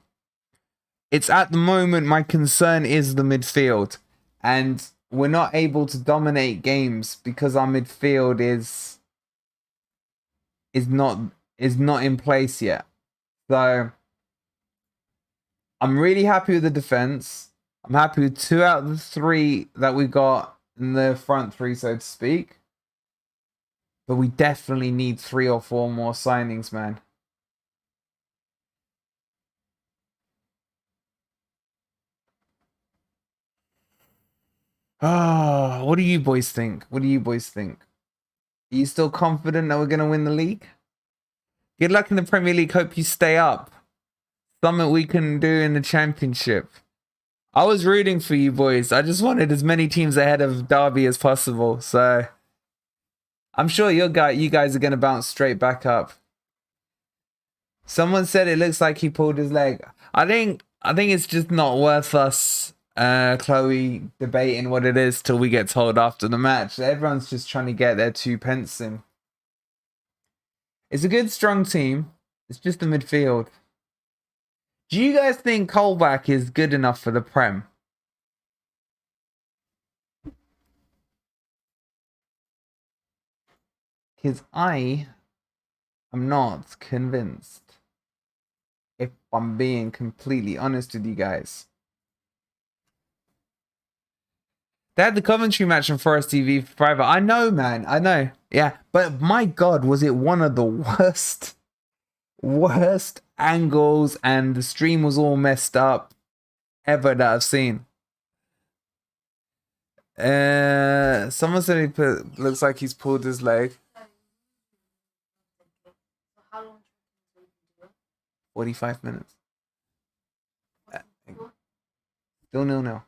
It's at the moment my concern is the midfield. And we're not able to dominate games because our midfield is not in place yet. So I'm really happy with the defense. I'm happy with 2 out of the 3 that we got in the front 3, so to speak. But we definitely need 3 or 4 more signings, man. Oh, what do you boys think? What do you boys think? Are you still confident that we're going to win the league? Good luck in the Premier League. Hope you stay up. Something we can do in the Championship. I was rooting for you boys. I just wanted as many teams ahead of Derby as possible. So I'm sure you guys are going to bounce straight back up. Someone said it looks like he pulled his leg. I think it's just not worth us, Chloe, debating what it is till we get told after the match. Everyone's just trying to get their 2 pence in. It's a good, strong team. It's just the midfield. Do you guys think Colback is good enough for the Prem? Because I am not convinced. If I'm being completely honest with you guys. They had the commentary match on Forest TV for private. I know, man. I know. Yeah. But my God, was it one of the worst angles, and the stream was all messed up ever that I've seen. Someone said looks like he's pulled his leg. 45 minutes. Still 0-0.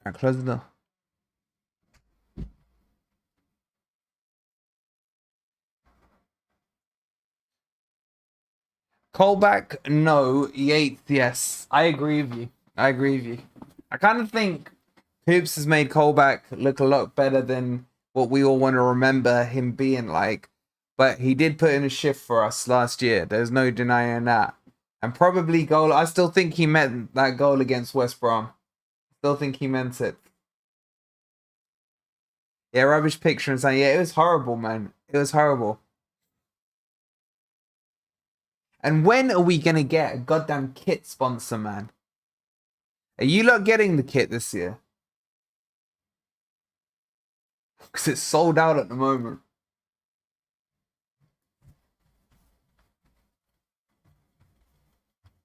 Alright, close the door. Colback, no. Yates, yes. I agree with you. I kind of think Hoops has made Colback look a lot better than what we all want to remember him being like. But he did put in a shift for us last year. There's no denying that. And probably goal. I still think he meant that goal against West Brom. Still think he meant it. Yeah, rubbish picture and saying, yeah, it was horrible, man. It was horrible. And when are we gonna get a goddamn kit sponsor, man? Are you lot getting the kit this year? Because it's sold out at the moment.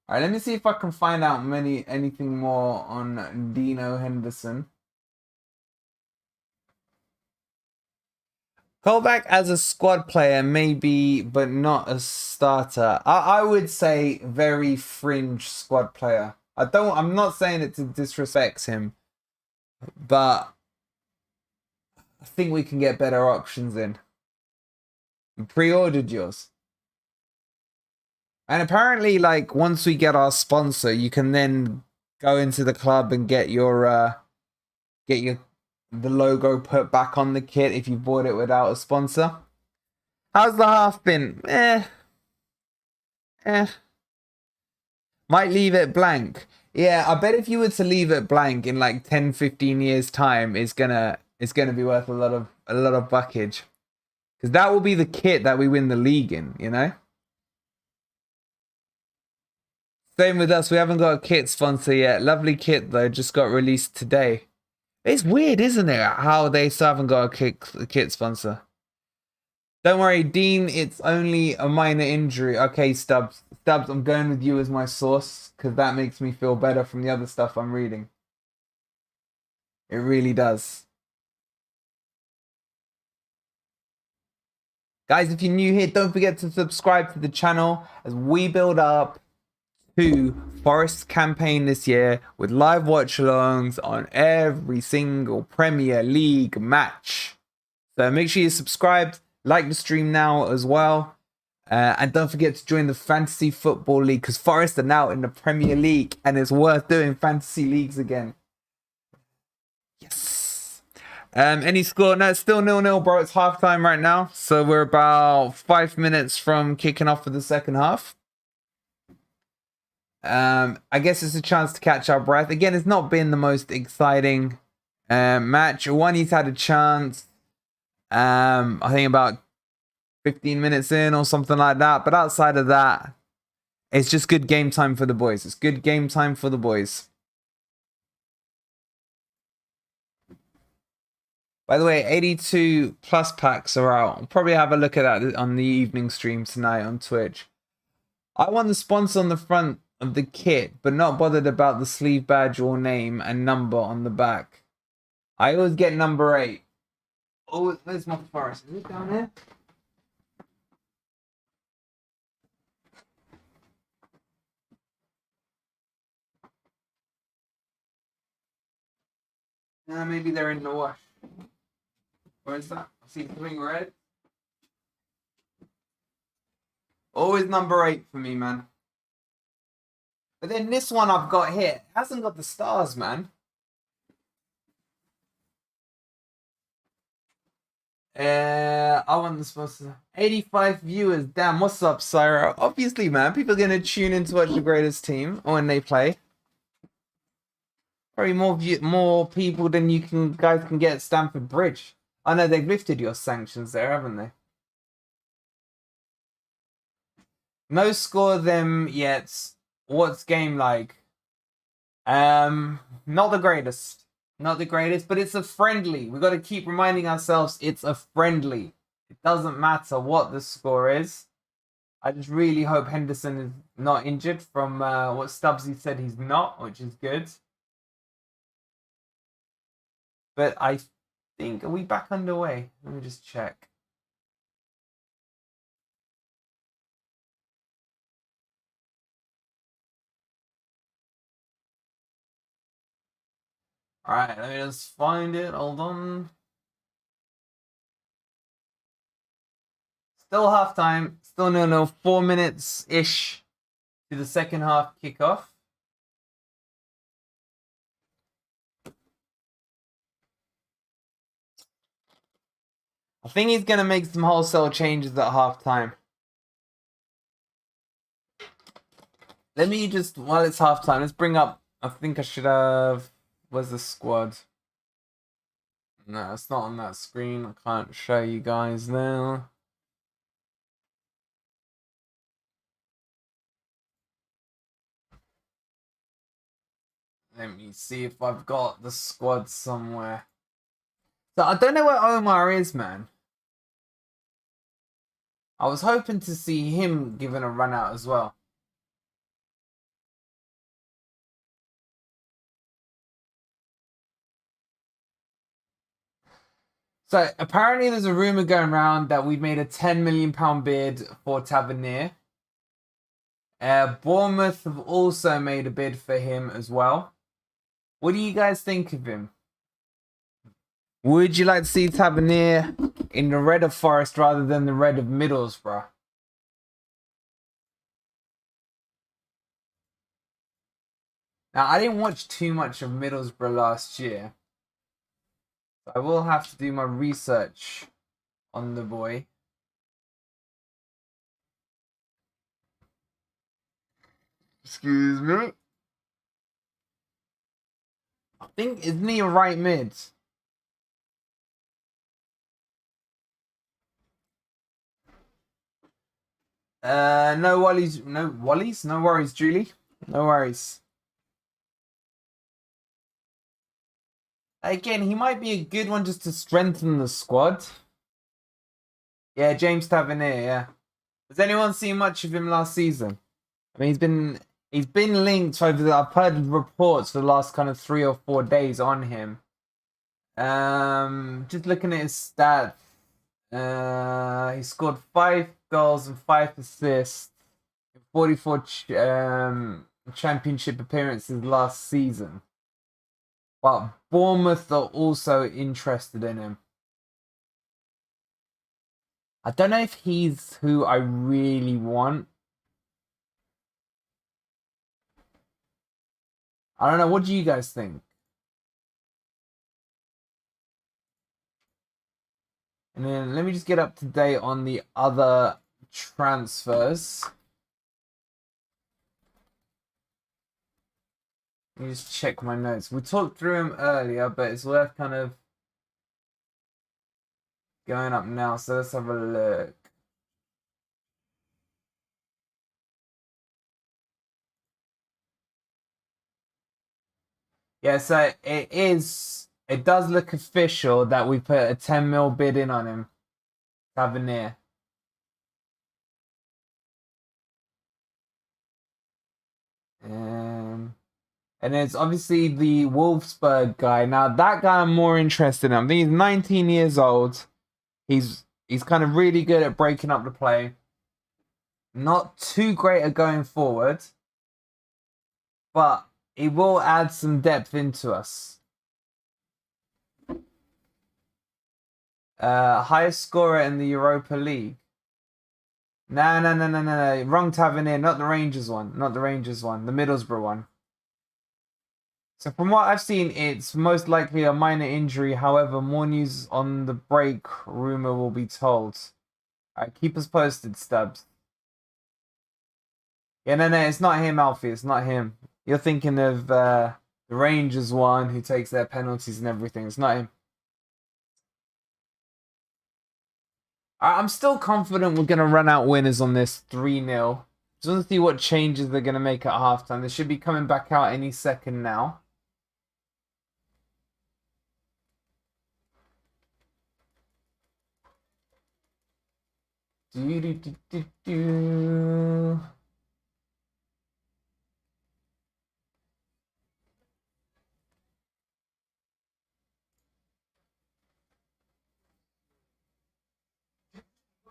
Alright, let me see if I can find out anything more on Dino Henderson. Callback as a squad player, maybe, but not a starter. I would say very fringe squad player. I'm not saying it to disrespect him, but I think we can get better options in. You pre-ordered yours. And apparently, like, once we get our sponsor, you can then go into the club and get the logo put back on the kit if you bought it without a sponsor. How's the half been? Might leave it blank. Yeah, I bet if you were to leave it blank in like 10, 15 years time, it's gonna be worth a lot of buckage. Because that will be the kit that we win the league in, you know? Same with us, we haven't got a kit sponsor yet. Lovely kit though, just got released today. It's weird, isn't it, how they still haven't got a kit sponsor. Don't worry, Dean, it's only a minor injury. Okay, Stubbs. Stubbs, I'm going with you as my source, because that makes me feel better from the other stuff I'm reading. It really does. Guys, if you're new here, don't forget to subscribe to the channel as we build up to Forest's campaign this year with live watch-alongs on every single Premier League match. So make sure you're subscribed, like the stream now as well. And don't forget to join the Fantasy Football League because Forest are now in the Premier League and it's worth doing fantasy leagues again. Yes. Any score? No, it's still 0-0, bro. It's halftime right now. So we're about 5 minutes from kicking off for the second half. I guess it's a chance to catch our breath. Again, it's not been the most exciting match. Wani's had a chance. I think about 15 minutes in or something like that. But outside of that, it's just good game time for the boys. It's good game time for the boys. By the way, 82 plus packs are out. I'll probably have a look at that on the evening stream tonight on Twitch. I want the sponsor on the front of the kit, but not bothered about the sleeve badge or name and number on the back. I always get number 8. Oh, where's my Forest? Is it down here? Maybe they're in the wash. Where is that? I see something red. Always number 8 for me, man. But then this one I've got here hasn't got the stars, man. I want the sponsor. 85 viewers. Damn, what's up, Syra? Obviously, man, people are gonna tune in to watch the greatest team when they play. Probably more people than guys can get at Stamford Bridge. I know they've lifted your sanctions there, haven't they? No score them yet. What's game like? Not the greatest. Not the greatest, but it's a friendly. We've got to keep reminding ourselves it's a friendly. It doesn't matter what the score is. I just really hope Henderson is not injured from what Stubbsy said he's not, which is good. But I think, are we back underway? Let me just check. Alright, let me just find it. Hold on. Still halftime. Still 0-0. 4 minutes-ish to the second half kickoff. I think he's going to make some wholesale changes at halftime. Let me just, while it's halftime, let's bring up, I think I should have, where's the squad? No, it's not on that screen. I can't show you guys now. Let me see if I've got the squad somewhere. So I don't know where Omar is, man. I was hoping to see him given a run out as well. So apparently there's a rumor going around that we've made a £10 million bid for Tavernier. Bournemouth have also made a bid for him as well. What do you guys think of him? Would you like to see Tavernier in the red of Forest rather than the red of Middlesbrough? Now, I didn't watch too much of Middlesbrough last year. So I will have to do my research on the boy. Excuse me. I think, isn't he a right mid? No Wallies, no Wallies, no worries, Julie. No worries. Again, he might be a good one just to strengthen the squad. Yeah, James Tavernier, yeah. Has anyone seen much of him last season? I mean, he's been linked over I've heard reports for the last kind of 3 or 4 days on him. Just looking at his stats. He scored 5 goals and 5 assists in 44 championship appearances last season. But Bournemouth are also interested in him. I don't know if he's who I really want. I don't know. What do you guys think? And then let me just get up to date on the other transfers. Let me just check my notes. We talked through him earlier, but it's worth kind of going up now. So let's have a look. Yeah, so it does look official that we put a 10 mil bid in on him. Tavernier. And it's obviously the Wolfsburg guy. Now that guy I'm more interested in. I think he's 19 years old. He's kind of really good at breaking up the play. Not too great at going forward. But he will add some depth into us. Highest scorer in the Europa League. No. Wrong Tavernier, not the Rangers one. Not the Rangers one. The Middlesbrough one. So from what I've seen, it's most likely a minor injury. However, more news on the break rumor will be told. Alright, keep us posted, Stubbs. Yeah, no, it's not him, Alfie. It's not him. You're thinking of the Rangers one who takes their penalties and everything. It's not him. I'm still confident we're going to run out winners on this 3-0. Just want to see what changes they're going to make at halftime. They should be coming back out any second now. Do.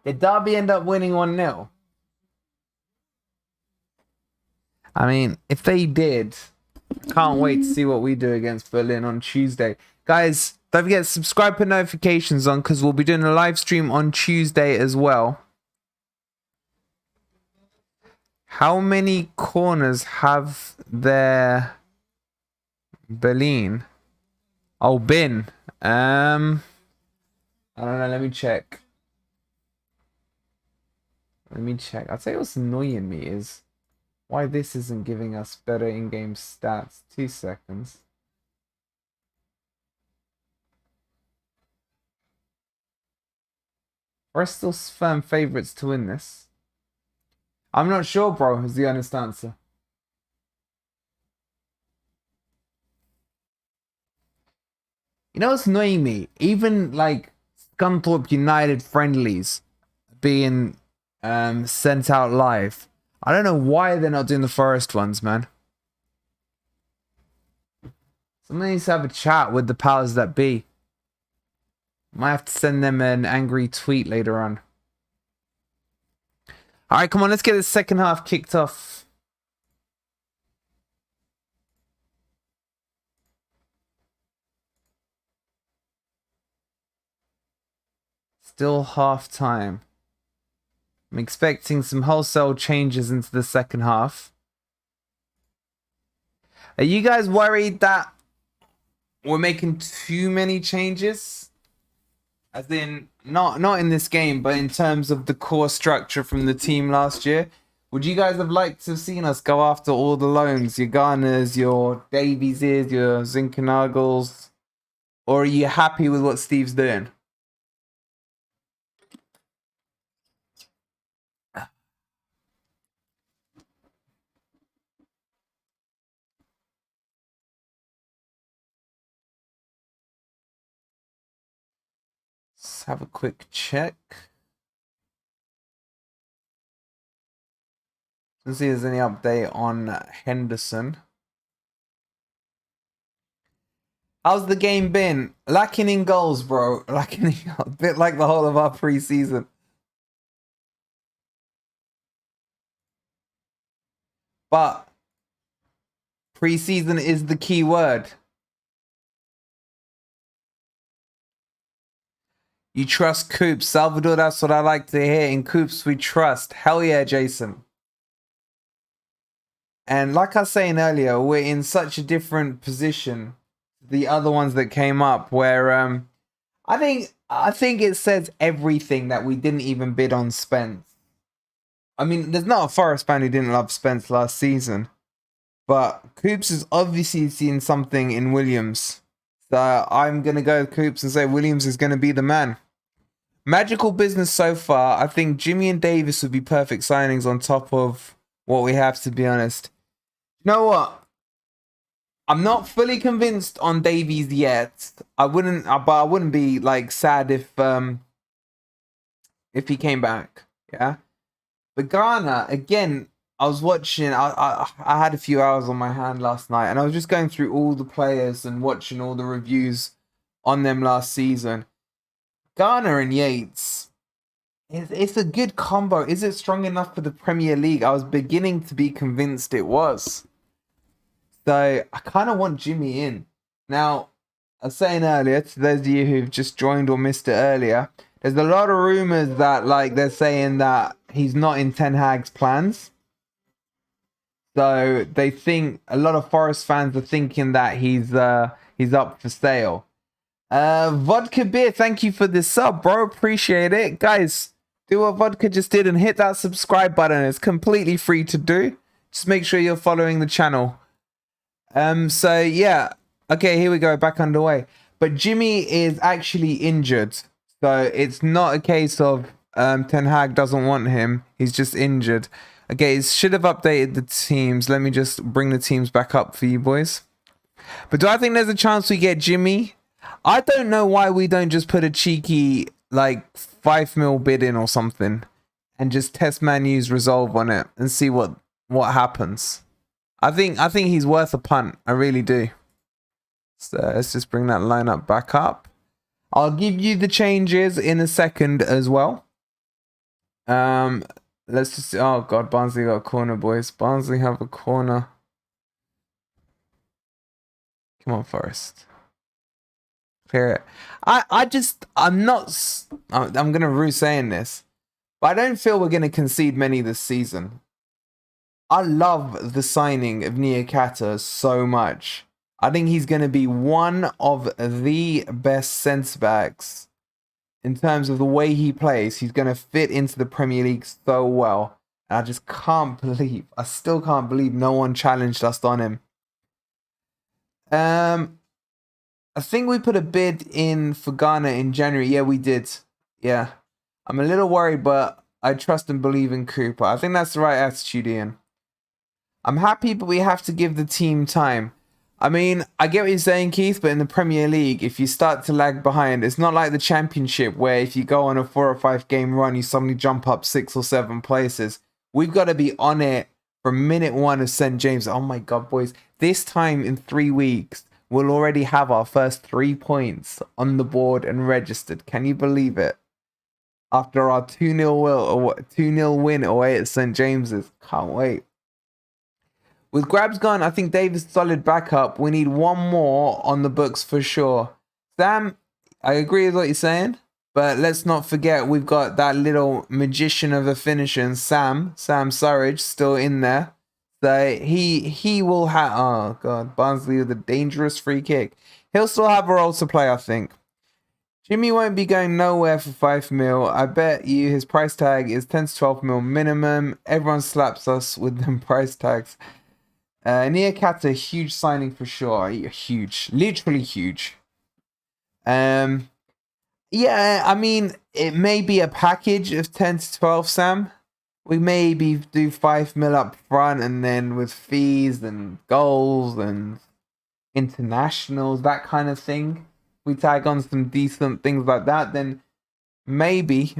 Did Derby end up winning 1-0? I mean, if they did, can't wait to see what we do against Berlin on Tuesday. Guys, don't forget to subscribe, put notifications on, because we'll be doing a live stream on Tuesday as well. How many corners have there Berlin? Oh, bin. I don't know, let me check. I'll tell you what's annoying me is why this isn't giving us better in-game stats. 2 seconds. We're still firm favourites to win this. I'm not sure, bro, is the honest answer. You know what's annoying me? Even like Scunthorpe United friendlies being sent out live. I don't know why they're not doing the Forest ones, man. Someone needs to have a chat with the powers that be. Might have to send them an angry tweet later on. Alright, come on, let's get the second half kicked off. Still half time. I'm expecting some wholesale changes into the second half. Are you guys worried that we're making too many changes? As in, not in this game, but in terms of the core structure from the team last year. Would you guys have liked to have seen us go after all the loans? Your Garners, your Davieses, your Zinkernagels? Or are you happy with what Steve's doing? Let's have a quick check. Let's see if there's any update on Henderson. How's the game been? Lacking in goals, bro. Lacking in a bit like the whole of our preseason. But preseason is the key word. You trust Coops. Salvador, that's what I like to hear. In Coops, we trust. Hell yeah, Jason. And like I was saying earlier, we're in such a different position to the other ones that came up where I think it says everything that we didn't even bid on Spence. I mean, there's not a Forest fan who didn't love Spence last season. But Coops is obviously seen something in Williams. So I'm going to go with Coops and say Williams is going to be the man. Magical business so far. I think Jimmy and Davis would be perfect signings on top of what we have, to be honest. You know what? I'm not fully convinced on Davies yet. I wouldn't be like sad if he came back. Yeah. But Ghana, again, I was watching. I had a few hours on my hand last night, and I was just going through all the players and watching all the reviews on them last season. Garner and Yates, it's a good combo. Is it strong enough for the Premier League? I was beginning to be convinced it was. So I kind of want Jimmy in. Now, I was saying earlier, to those of you who've just joined or missed it earlier, there's a lot of rumors that like they're saying that he's not in Ten Hag's plans. So they think a lot of Forest fans are thinking that he's up for sale. Vodka Beer, thank you for this sub, bro. Appreciate it. Guys, do what Vodka just did and hit that subscribe button. It's completely free to do. Just make sure you're following the channel. So yeah. Okay, here we go. Back underway. But Jimmy is actually injured. So it's not a case of Ten Hag doesn't want him. He's just injured. Okay, it should have updated the teams. Let me just bring the teams back up for you boys. But do I think there's a chance we get Jimmy? I don't know why we don't just put a cheeky like 5 mil bid in or something and just test Man U's resolve on it and see what happens. I think he's worth a punt. I really do. So let's just bring that lineup back up. I'll give you the changes in a second as well. Let's just... Oh, God. Barnsley got a corner, boys. Barnsley have a corner. Come on, Forest. Clear it. I'm going to rue saying this, but I don't feel we're going to concede many this season. I love the signing of Niakata so much. I think he's going to be one of the best centre-backs in terms of the way he plays. He's going to fit into the Premier League so well. And I just can't believe, I still can't believe no one challenged us on him. I think we put a bid in for Ghana in January. Yeah, we did. Yeah. I'm a little worried, but I trust and believe in Cooper. I think that's the right attitude, Ian. I'm happy, but we have to give the team time. I mean, I get what you're saying, Keith, but in the Premier League, if you start to lag behind, it's not like the Championship where if you go on a 4 or 5 game run, you suddenly jump up 6 or 7 places. We've got to be on it from minute 1 of St. James. Oh my God, boys. This time in 3 weeks, we'll already have our first 3 points on the board and registered. Can you believe it? After our 2-0 win away at St. James's. Can't wait. With Grabs gone, I think Davis solid backup. We need one more on the books for sure. Sam, I agree with what you're saying, but let's not forget we've got that little magician of a finisher, Sam Surridge, still in there. So he will have, oh God, Barnsley with a dangerous free kick. He'll still have a role to play, I think. Jimmy won't be going nowhere for 5 mil. I bet you his price tag is 10 to 12 mil minimum. Everyone slaps us with them price tags. Nearcat's a huge signing for sure. Huge. Literally huge. Yeah, I mean, it may be a package of 10 to 12, Sam. We maybe do 5 mil up front and then with fees and goals and internationals, that kind of thing. We tag on some decent things like that, then maybe.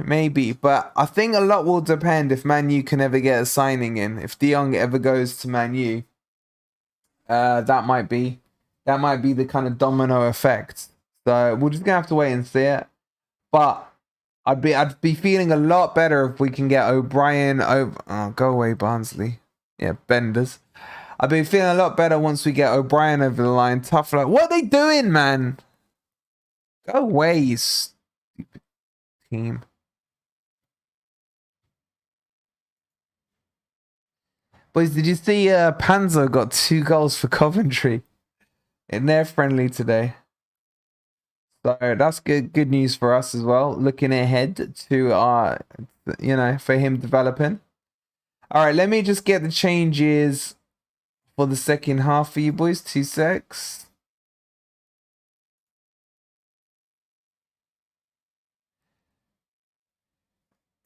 But I think a lot will depend if Man U can ever get a signing in. If De Jong ever goes to Man U. That might be the kind of domino effect. So we're just gonna have to wait and see it. But I'd be feeling a lot better if we can get O'Brien over. Oh, go away, Barnsley. Yeah, Benders. I'd be feeling a lot better once we get O'Brien over the line. Tough luck. What are they doing, man? Go away, you stupid team. Boys, did you see Panzer got 2 goals for Coventry in their friendly today? So that's good news for us as well. Looking ahead to our, for him developing. All right, let me just get the changes for the second half for you boys. 2 secs.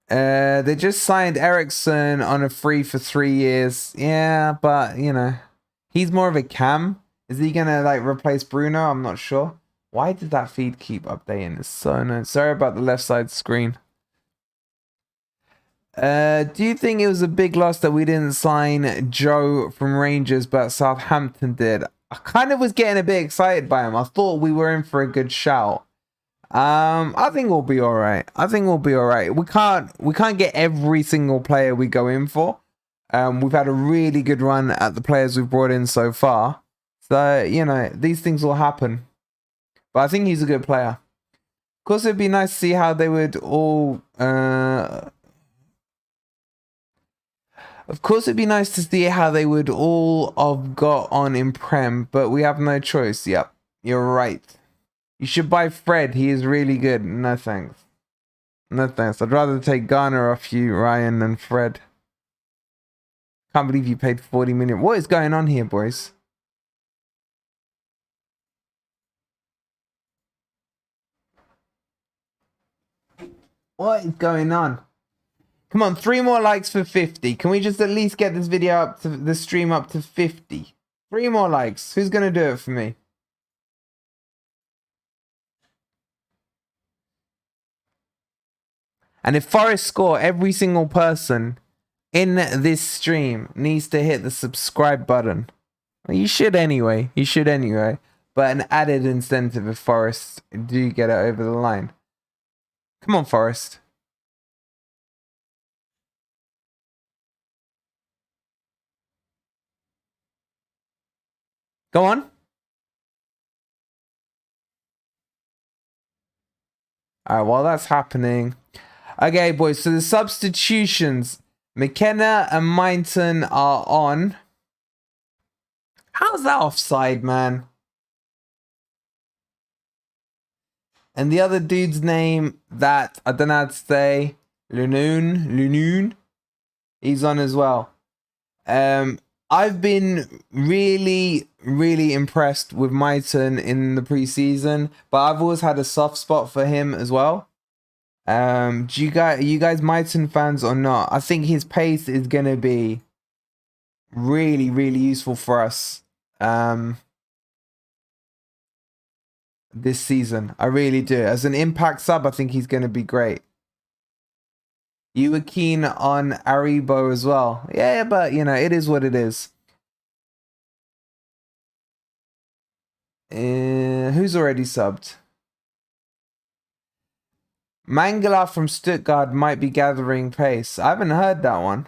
They just signed Ericsson on a free for 3 years. Yeah, but he's more of a cam. Is he gonna replace Bruno? I'm not sure. Why did that feed keep updating? It's so annoying. Sorry about the left side screen. Do you think it was a big loss that we didn't sign Joe from Rangers, but Southampton did? I kind of was getting a bit excited by him. I thought we were in for a good shout. I think we'll be all right. We can't get every single player we go in for. We've had a really good run at the players we've brought in so far. So, these things will happen. But I think he's a good player. Of course, it'd be nice to see how they would all have got on in Prem, but we have no choice. Yep, you're right. You should buy Fred. He is really good. No thanks. I'd rather take Garner off you, Ryan, than Fred. Can't believe you paid 40 million. What is going on here, boys? What is going on? Come on, 3 more likes for 50. Can we just at least get this video up to the stream up to 50? 3 more likes. Who's going to do it for me? And if Forest score, every single person in this stream needs to hit the subscribe button. Well, you should anyway. But an added incentive if Forest do get it over the line. Come on, Forest. Go on. Alright, while that's happening. Okay, boys, so the substitutions. McKenna and Mainton are on. How's that offside, man? And the other dude's name that I don't know how to say, Lunoon, he's on as well. I've been really impressed with Mainton in the preseason, but I've always had a soft spot for him as well. Do you guys Mighton fans or not? I think his pace is gonna be really, really useful for us this season. I really do. As an impact sub, I think he's gonna be great. You were keen on Aribo as well. Yeah, but you know, it is what it is. Who's already subbed? Mangala from Stuttgart might be gathering pace. I haven't heard that one.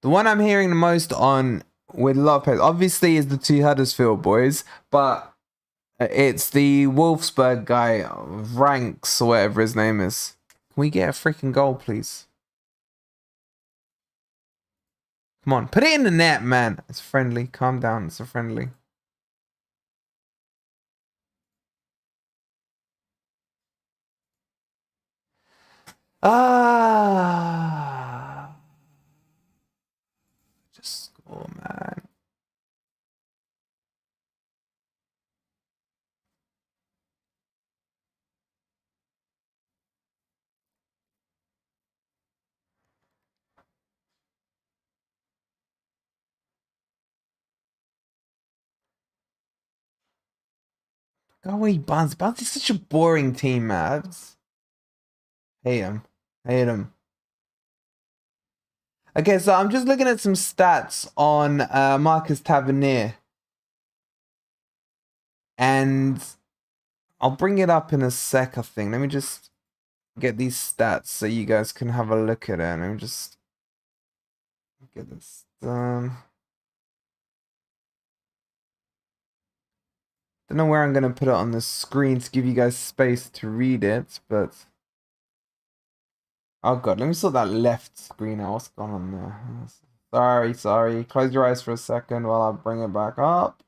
The one I'm hearing the most on with a lot of pace, obviously, is the two Huddersfield boys, but it's the Wolfsburg guy, Ranks or whatever his name is. Can we get a freaking goal, please? Come on, put it in the net, man. It's friendly. Calm down. It's a friendly. Just score, man. Go away, Buns. Buns is such a boring team, man. Hate him. Hate him. Okay, so I'm just looking at some stats on Marcus Tavernier. And I'll bring it up in a sec, I think. Let me just get these stats so you guys can have a look at it. Let me just get this done. Don't know where I'm going to put it on the screen to give you guys space to read it, but... Oh god, let me sort that left screen out. What's going on there? Sorry. Close your eyes for a second while I bring it back up.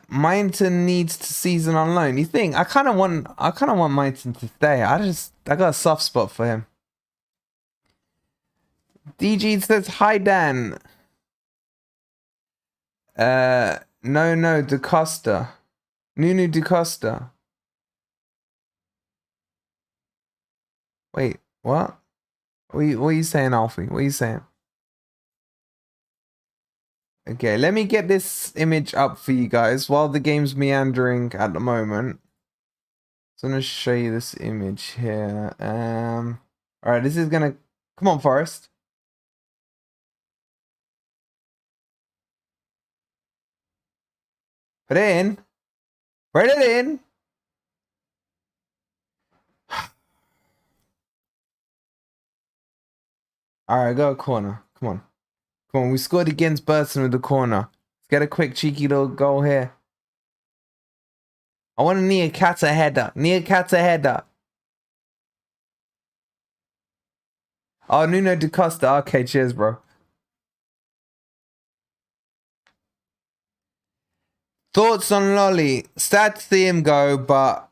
Mighton needs to season on loan. You think? I kind of want Mighton to stay. I got a soft spot for him. DG says hi, Dan. No, DaCosta. Nunu DaCosta. Wait, what? What are you saying, Alfie? What are you saying? Okay, let me get this image up for you guys while the game's meandering at the moment. So I'm gonna show you this image here. Alright, this is gonna come on, Forrest. Put it in. Put it in. Alright, go corner. Come on. Come on, we scored against Burton with the corner. Let's get a quick cheeky little goal here. I want a Niakata header. Niakata header. Oh, Nuno DaCosta. Okay, cheers, bro. Thoughts on Lolly? Sad to see him go, but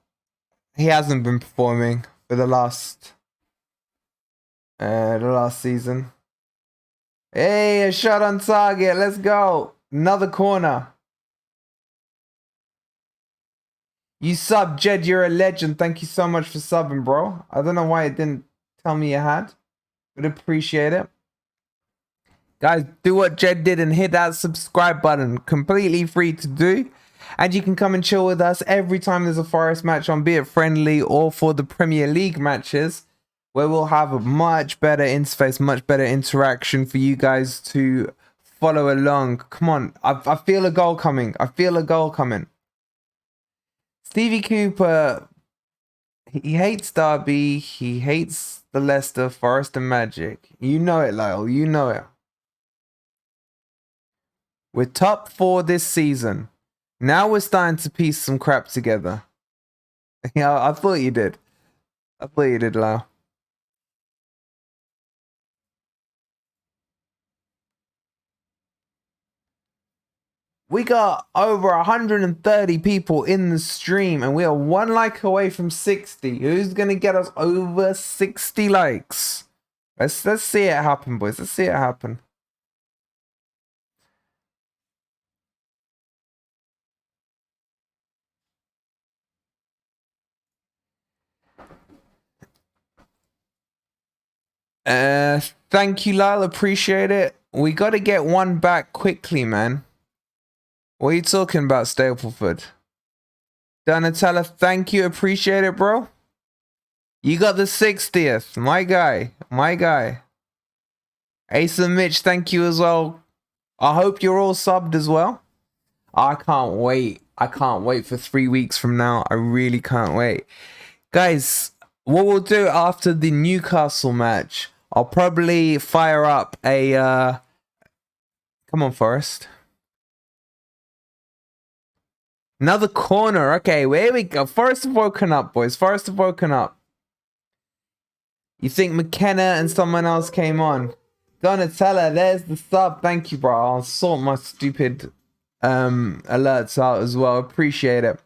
he hasn't been performing for the last season. Hey, a shot on target. Let's go. Another corner. You sub, Jed. You're a legend. Thank you so much for subbing, bro. I don't know why it didn't tell me you had. Would appreciate it. Guys, do what Jed did and hit that subscribe button. Completely free to do. And you can come and chill with us every time there's a Forest match on, be it friendly or for the Premier League matches, where we'll have a much better interface, much better interaction for you guys to follow along. Come on, I feel a goal coming. I feel a goal coming. Stevie Cooper, he hates Derby. He hates the Leicester, Forest and Magic. You know it, Lyle. You know it. We're top 4 this season. Now we're starting to piece some crap together. Yeah, I thought you did. I thought you did, Lyle. We got over 130 people in the stream, and we are 1 like away from 60. Who's gonna get us over 60 likes? Let's see it happen, boys. Let's see it happen. Thank you, Lyle. Appreciate it. We got to get one back quickly, man. What are you talking about, Stapleford? Donatella, thank you. Appreciate it, bro. You got the 60th. My guy. My guy. Asa Mitch, thank you as well. I hope you're all subbed as well. I can't wait. I can't wait for 3 weeks from now. I really can't wait. Guys, what we'll do after the Newcastle match, I'll probably fire up a... Come on, Forrest. Another corner. Okay, here we go. Forrest have woken up, boys. Forrest have woken up. You think McKenna and someone else came on? Donatella, there's the sub. Thank you, bro. I'll sort my stupid alerts out as well. Appreciate it.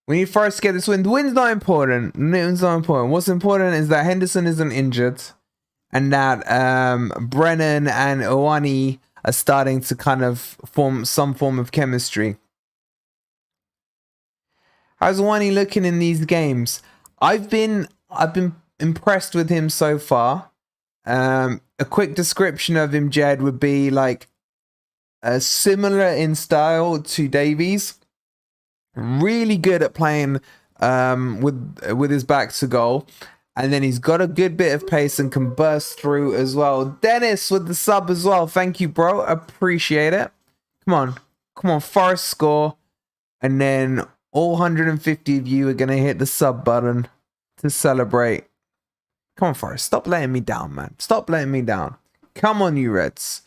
We need Forrest to get this win. The win's not important. The win's not important. What's important is that Henderson isn't injured, and that Brennan and Owani are starting to kind of form some form of chemistry. How's Owani looking in these games? I've been impressed with him so far. A quick description of him, Jed, would be like similar in style to Davies. Really good at playing with his back to goal, and then he's got a good bit of pace and can burst through as well. Dennis with the sub as well. Thank you, bro. Appreciate it. Come on, Forrest score, and then all 150 of you are gonna hit the sub button to celebrate. Come on, Forrest. Stop letting me down, man. Stop letting me down. Come on, you Reds.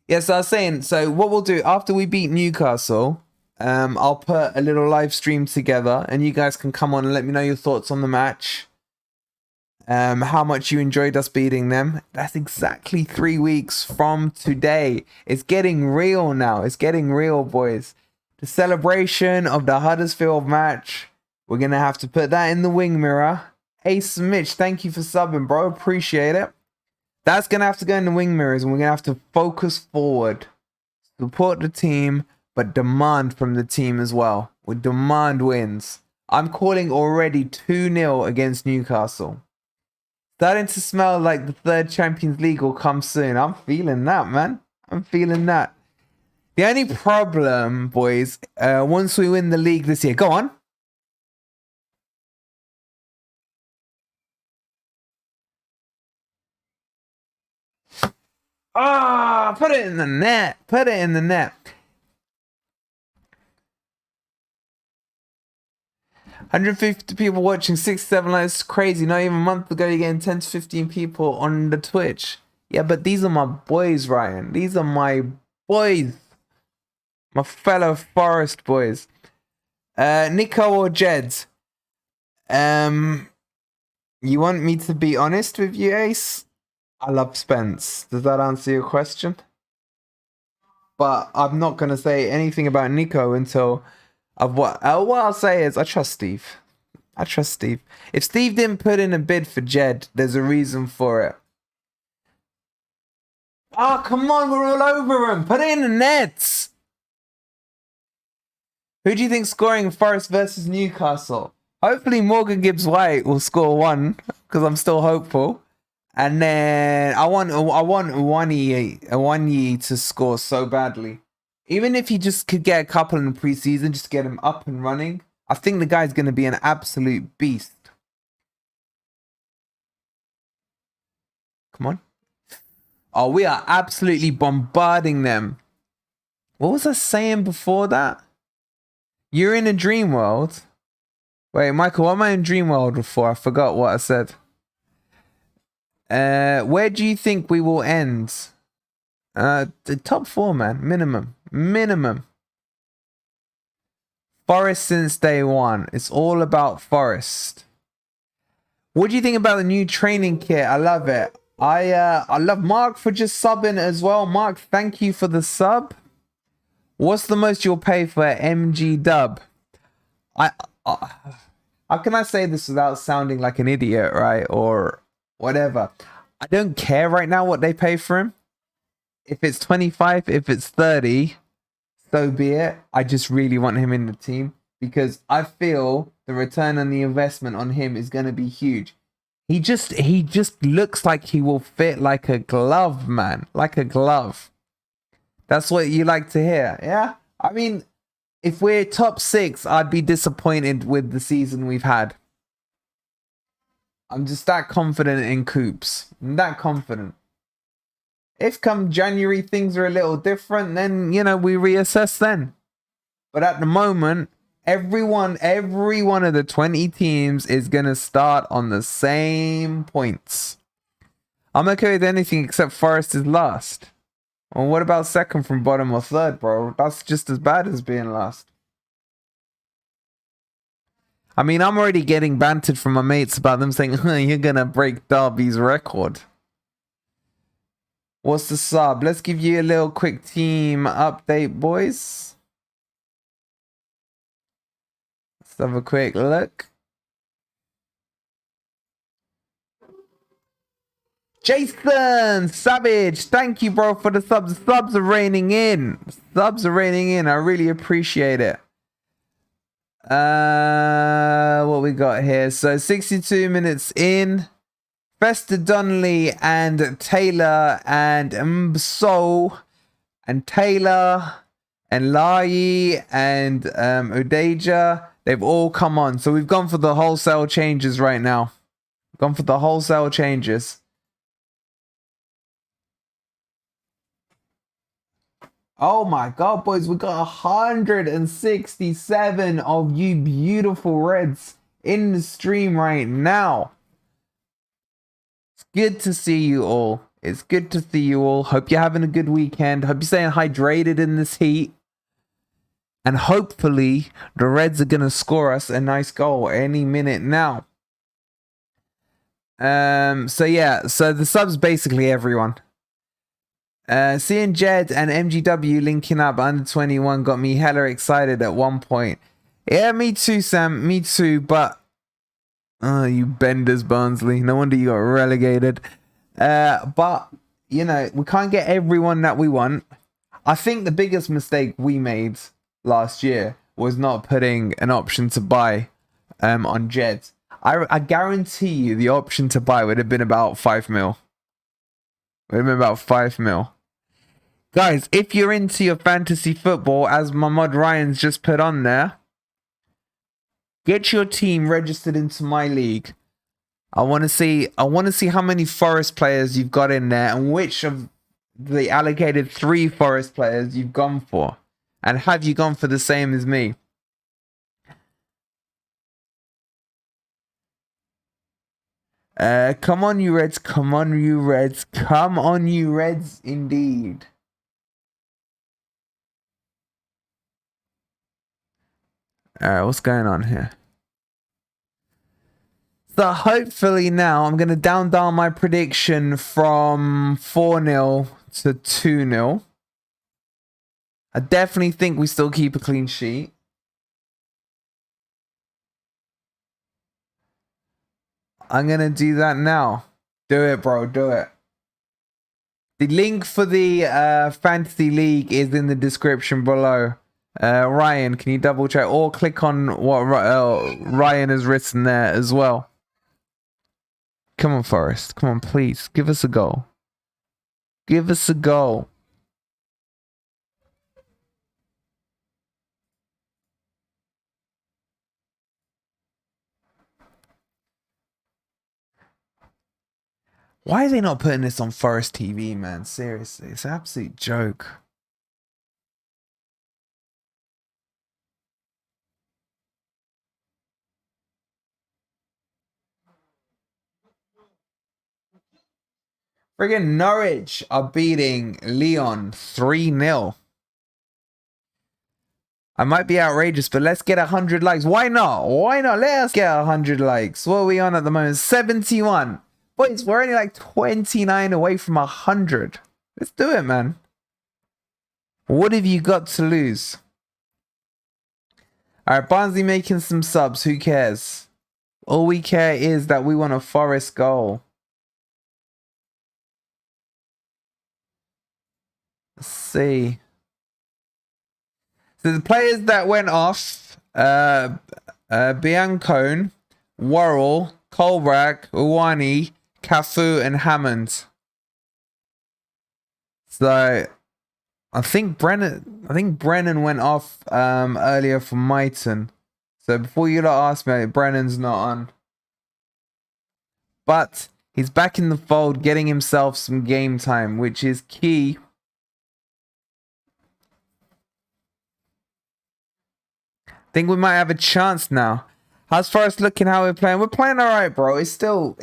Yes, I was saying. So what we'll do after we beat Newcastle. I'll put a little live stream together, and you guys can come on and let me know your thoughts on the match. How much you enjoyed us beating them. That's exactly 3 weeks from today. It's getting real now. It's getting real, boys. The celebration of the Huddersfield match. We're going to have to put that in the wing mirror. Ace Mitch, thank you for subbing, bro. Appreciate it. That's going to have to go in the wing mirrors, and we're going to have to focus forward. Support the team, but demand from the team as well. We demand wins. I'm calling already 2-0 against Newcastle. Starting to smell like the third Champions League will come soon. I'm feeling that, man. I'm feeling that. The only problem, boys, once we win the league this year... Go on. Ah, put it in the net. Put it in the net. 150 people watching, 67 likes, crazy. Not even a month ago, you're getting 10 to 15 people on the Twitch. Yeah, but these are my boys, Ryan. These are my boys. My fellow Forest boys. Nico or Jed? You want me to be honest with you, Ace? I love Spence. Does that answer your question? But I'm not going to say anything about Nico until... what I'll say is I trust Steve. I trust Steve. If Steve didn't put in a bid for Jed, there's a reason for it. Oh, come on, we're all over him. Put it in the nets. Who do you think scoring Forest versus Newcastle? Hopefully Morgan Gibbs-White will score one, because I'm still hopeful. And then I want Owani to score so badly. Even if he just could get a couple in the preseason, just to get him up and running, I think the guy's going to be an absolute beast. Come on. Oh, we are absolutely bombarding them. What was I saying before that? You're in a dream world. Wait, Michael, what am I in dream world before? I forgot what I said. Where do you think we will end? The top 4, man. Minimum. Forest since day one. It's all about Forest. What do you think about the new training kit? I love it. I love Mark for just subbing as well. Mark, thank you for the sub. What's the most you'll pay for MG Dub? How can I say this without sounding like an idiot, right? Or whatever. I don't care right now what they pay for him. If it's 25, if it's 30, so be it. I just really want him in the team because I feel the return on the investment on him is going to be huge. He just looks like he will fit like a glove, man. Like a glove. That's what you like to hear, yeah? I mean, if we're top 6, I'd be disappointed with the season we've had. I'm just that confident in Coops. I'm that confident. If come January things are a little different, then, you know, we reassess then. But at the moment, every one of the 20 teams is going to start on the same points. I'm okay with anything except Forest is last. Well, what about second from bottom or third, bro? That's just as bad as being last. I mean, I'm already getting bantered from my mates about them saying, you're going to break Derby's record. What's the sub? Let's give you a little quick team update, boys. Let's have a quick look. Jason Savage, thank you, bro, for the subs. Subs are raining in. Subs are raining in. I really appreciate it. What we got here? So 62 minutes in. Fester Donnelly and Taylor and Mso and Taylor and Lai and Odeja. They've all come on. So we've gone for the wholesale changes right now. Gone for the wholesale changes. Oh my God, boys, we got 167 of you beautiful Reds in the stream right now. It's good to see you all. It's good to see you all. Hope you're having a good weekend. Hope you're staying hydrated in this heat. And hopefully the Reds are going to score us a nice goal any minute now. So yeah, so the subs basically everyone. Seeing Jed and MGW linking up under 21 got me hella excited at one point. Yeah, me too, Sam. Me too. But you benders, Barnsley. No wonder you got relegated. But you know, we can't get everyone that we want. I think the biggest mistake we made last year was not putting an option to buy on Jed. I guarantee you the option to buy would have been about 5 mil. Would have been about 5 mil. Guys, if you're into your fantasy football, as my mod Ryan's just put on there, get your team registered into my league. I want to see how many Forest players you've got in there and which of the allocated 3 Forest players you've gone for. And have you gone for the same as me? Come on, you Reds. Come on, you Reds. Come on, you Reds, indeed. Alright, what's going on here? So hopefully now I'm going to down my prediction from 4-0 to 2-0. I definitely think we still keep a clean sheet. I'm going to do that now. Do it, bro. Do it. The link for the fantasy league is in the description below. Ryan, can you double check or click on what Ryan has written there as well? Come on, Forrest. Come on, please. Give us a goal. Give us a goal. Why are they not putting this on Forest TV, man? Seriously, it's an absolute joke. Friggin' Norwich are beating Leon 3-0. I might be outrageous, but let's get 100 likes. Why not? Why not? Let us get 100 likes. What are we on at the moment? 71. Boys, we're only like 29 away from 100. Let's do it, man. What have you got to lose? Alright, Barnsley making some subs. Who cares? All we care is that we want a Forest goal. Let's see. So the players that went off, Biancone, Worrell, Colbrack, Uwani, Cafu, and Hammond. So I think Brennan went off earlier for Mighton. So before you lot ask me, Brennan's not on. But he's back in the fold, getting himself some game time, which is key. Think we might have a chance now. How's Forest looking? How we're playing? We're playing alright, bro. It's still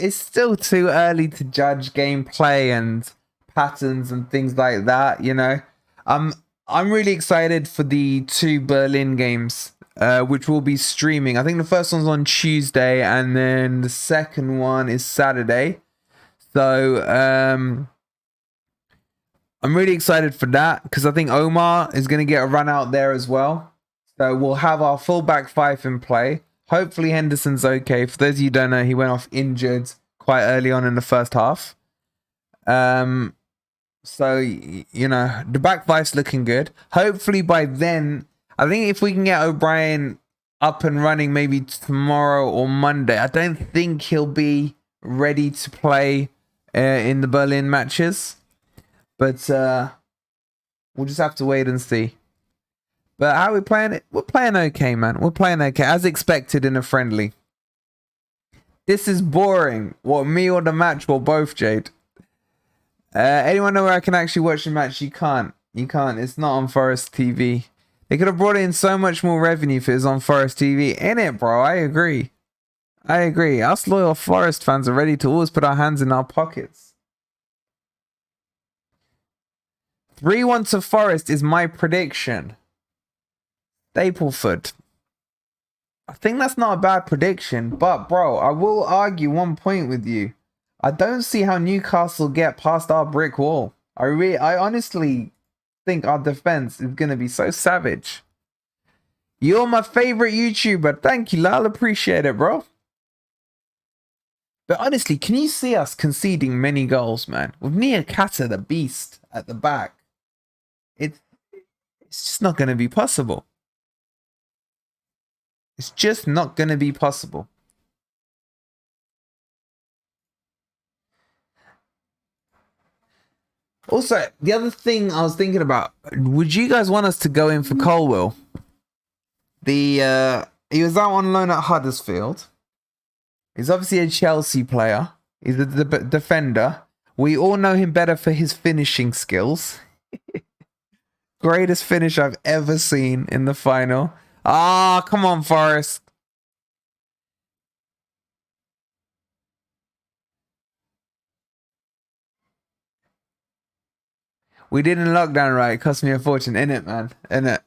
too early to judge gameplay and patterns and things like that, you know. I'm really excited for the 2 Berlin games, which will be streaming. I think the first one's on Tuesday, and then the second one is Saturday. So I'm really excited for that because I think Omar is going to get a run out there as well. So we'll have our full back 5 in play. Hopefully Henderson's okay. For those of you who don't know, he went off injured quite early on in the first half. So, you know, the back 5's looking good. Hopefully by then, I think if we can get O'Brien up and running maybe tomorrow or Monday, I don't think he'll be ready to play in the Berlin matches. But we'll just have to wait and see. But how are we playing it? We're playing okay, man. We're playing okay, as expected in a friendly. This is boring. What, me or the match? Or both, Jade? Anyone know where I can actually watch the match? You can't. You can't. It's not on Forest TV. They could have brought in so much more revenue if it was on Forest TV. In it, bro. I agree. I agree. Us loyal Forest fans are ready to always put our hands in our pockets. 3-1 to Forest is my prediction. Stapleford. I think that's not a bad prediction, but bro, I will argue one point with you. I don't see how Newcastle get past our brick wall. I honestly think our defense is going to be so savage. You're my favorite YouTuber. Thank you, Lal. Appreciate it, bro. But honestly, can you see us conceding many goals, man? With Nia Kata, the beast, at the back. It's just not going to be possible. It's just not going to be possible. Also, the other thing I was thinking about, would you guys want us to go in for Colwell? He was out on loan at Huddersfield. He's obviously a Chelsea player. He's a defender. We all know him better for his finishing skills. Greatest finish I've ever seen in the final. Ah, come on, Forest. We did in lockdown, right? It cost me a fortune, innit, man? Innit?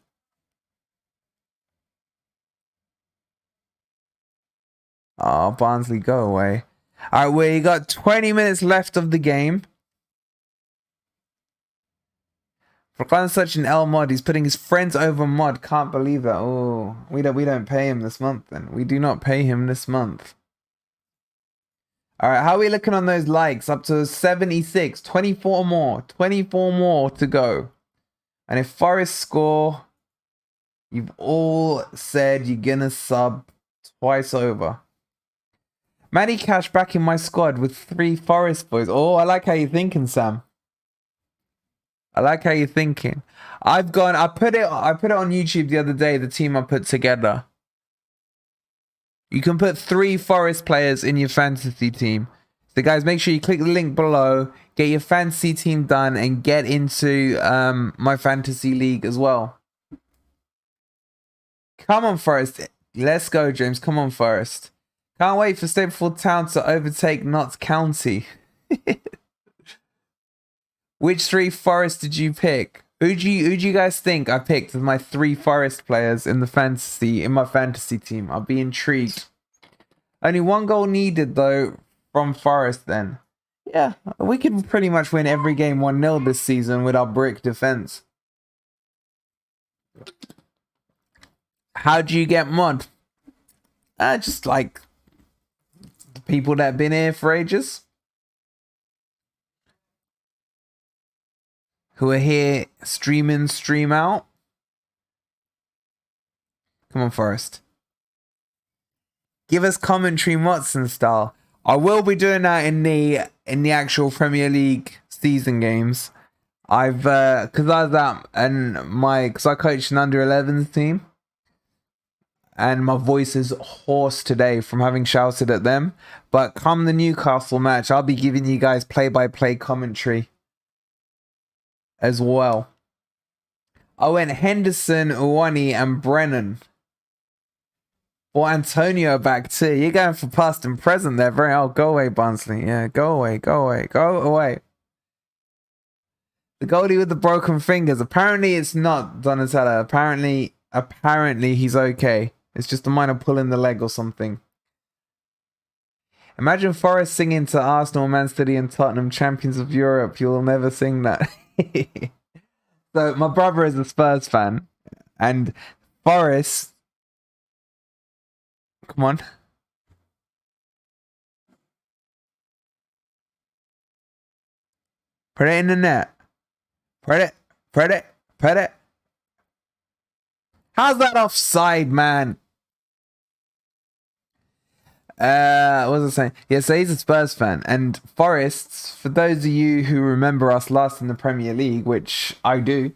Oh, Barnsley, go away. All right, we got 20 minutes left of the game. For such an L mod, he's putting his friends over mod. Can't believe that. Oh, we don't pay him this month then. We do not pay him this month. All right, how are we looking on those likes? Up to 76. 24 more. 24 more to go. And if Forest score, you've all said you're going to sub twice over. Matty Cash back in my squad with 3 Forest boys. Oh, I like how you're thinking, Sam. I like how you're thinking. I put it on YouTube the other day, the team I put together. You can put 3 Forest players in your fantasy team. So guys, make sure you click the link below, get your fantasy team done, and get into my fantasy league as well. Come on, Forest. Let's go, James. Come on, Forest. Can't wait for Stapleford Town to overtake Notts County. Which 3 Forest did you pick? Who do you guys think I picked as my 3 Forest players in my fantasy team? I'll be intrigued. Only 1 goal needed though from Forest then. Yeah, we could pretty much win every game 1-0 this season with our brick defense. How do you get mod? Just like the people that have been here for ages. Who are here stream in, stream out. Come on, Forrest. Give us commentary Watson style. I will be doing that in the actual Premier League season games. I've because I was at because I coached an under-11s team, and my voice is hoarse today from having shouted at them. But come the Newcastle match, I'll be giving you guys play-by-play commentary as well. I went Henderson, Uwani, and Brennan. Or Antonio back too. You're going for past and present there. Go away, Barnsley. Yeah, go away. The goalie with the broken fingers. Apparently it's not Donatella. Apparently he's okay. It's just a minor pull in the leg or something. Imagine Forrest singing to Arsenal, Man City and Tottenham, champions of Europe. You'll never sing that. So my brother is a Spurs fan. And Forrest... Come on. Put it in the net. Put it. How's that offside, man? What was I saying? Yeah, so he's a Spurs fan. And Forrest, for those of you who remember us last in the Premier League, which I do,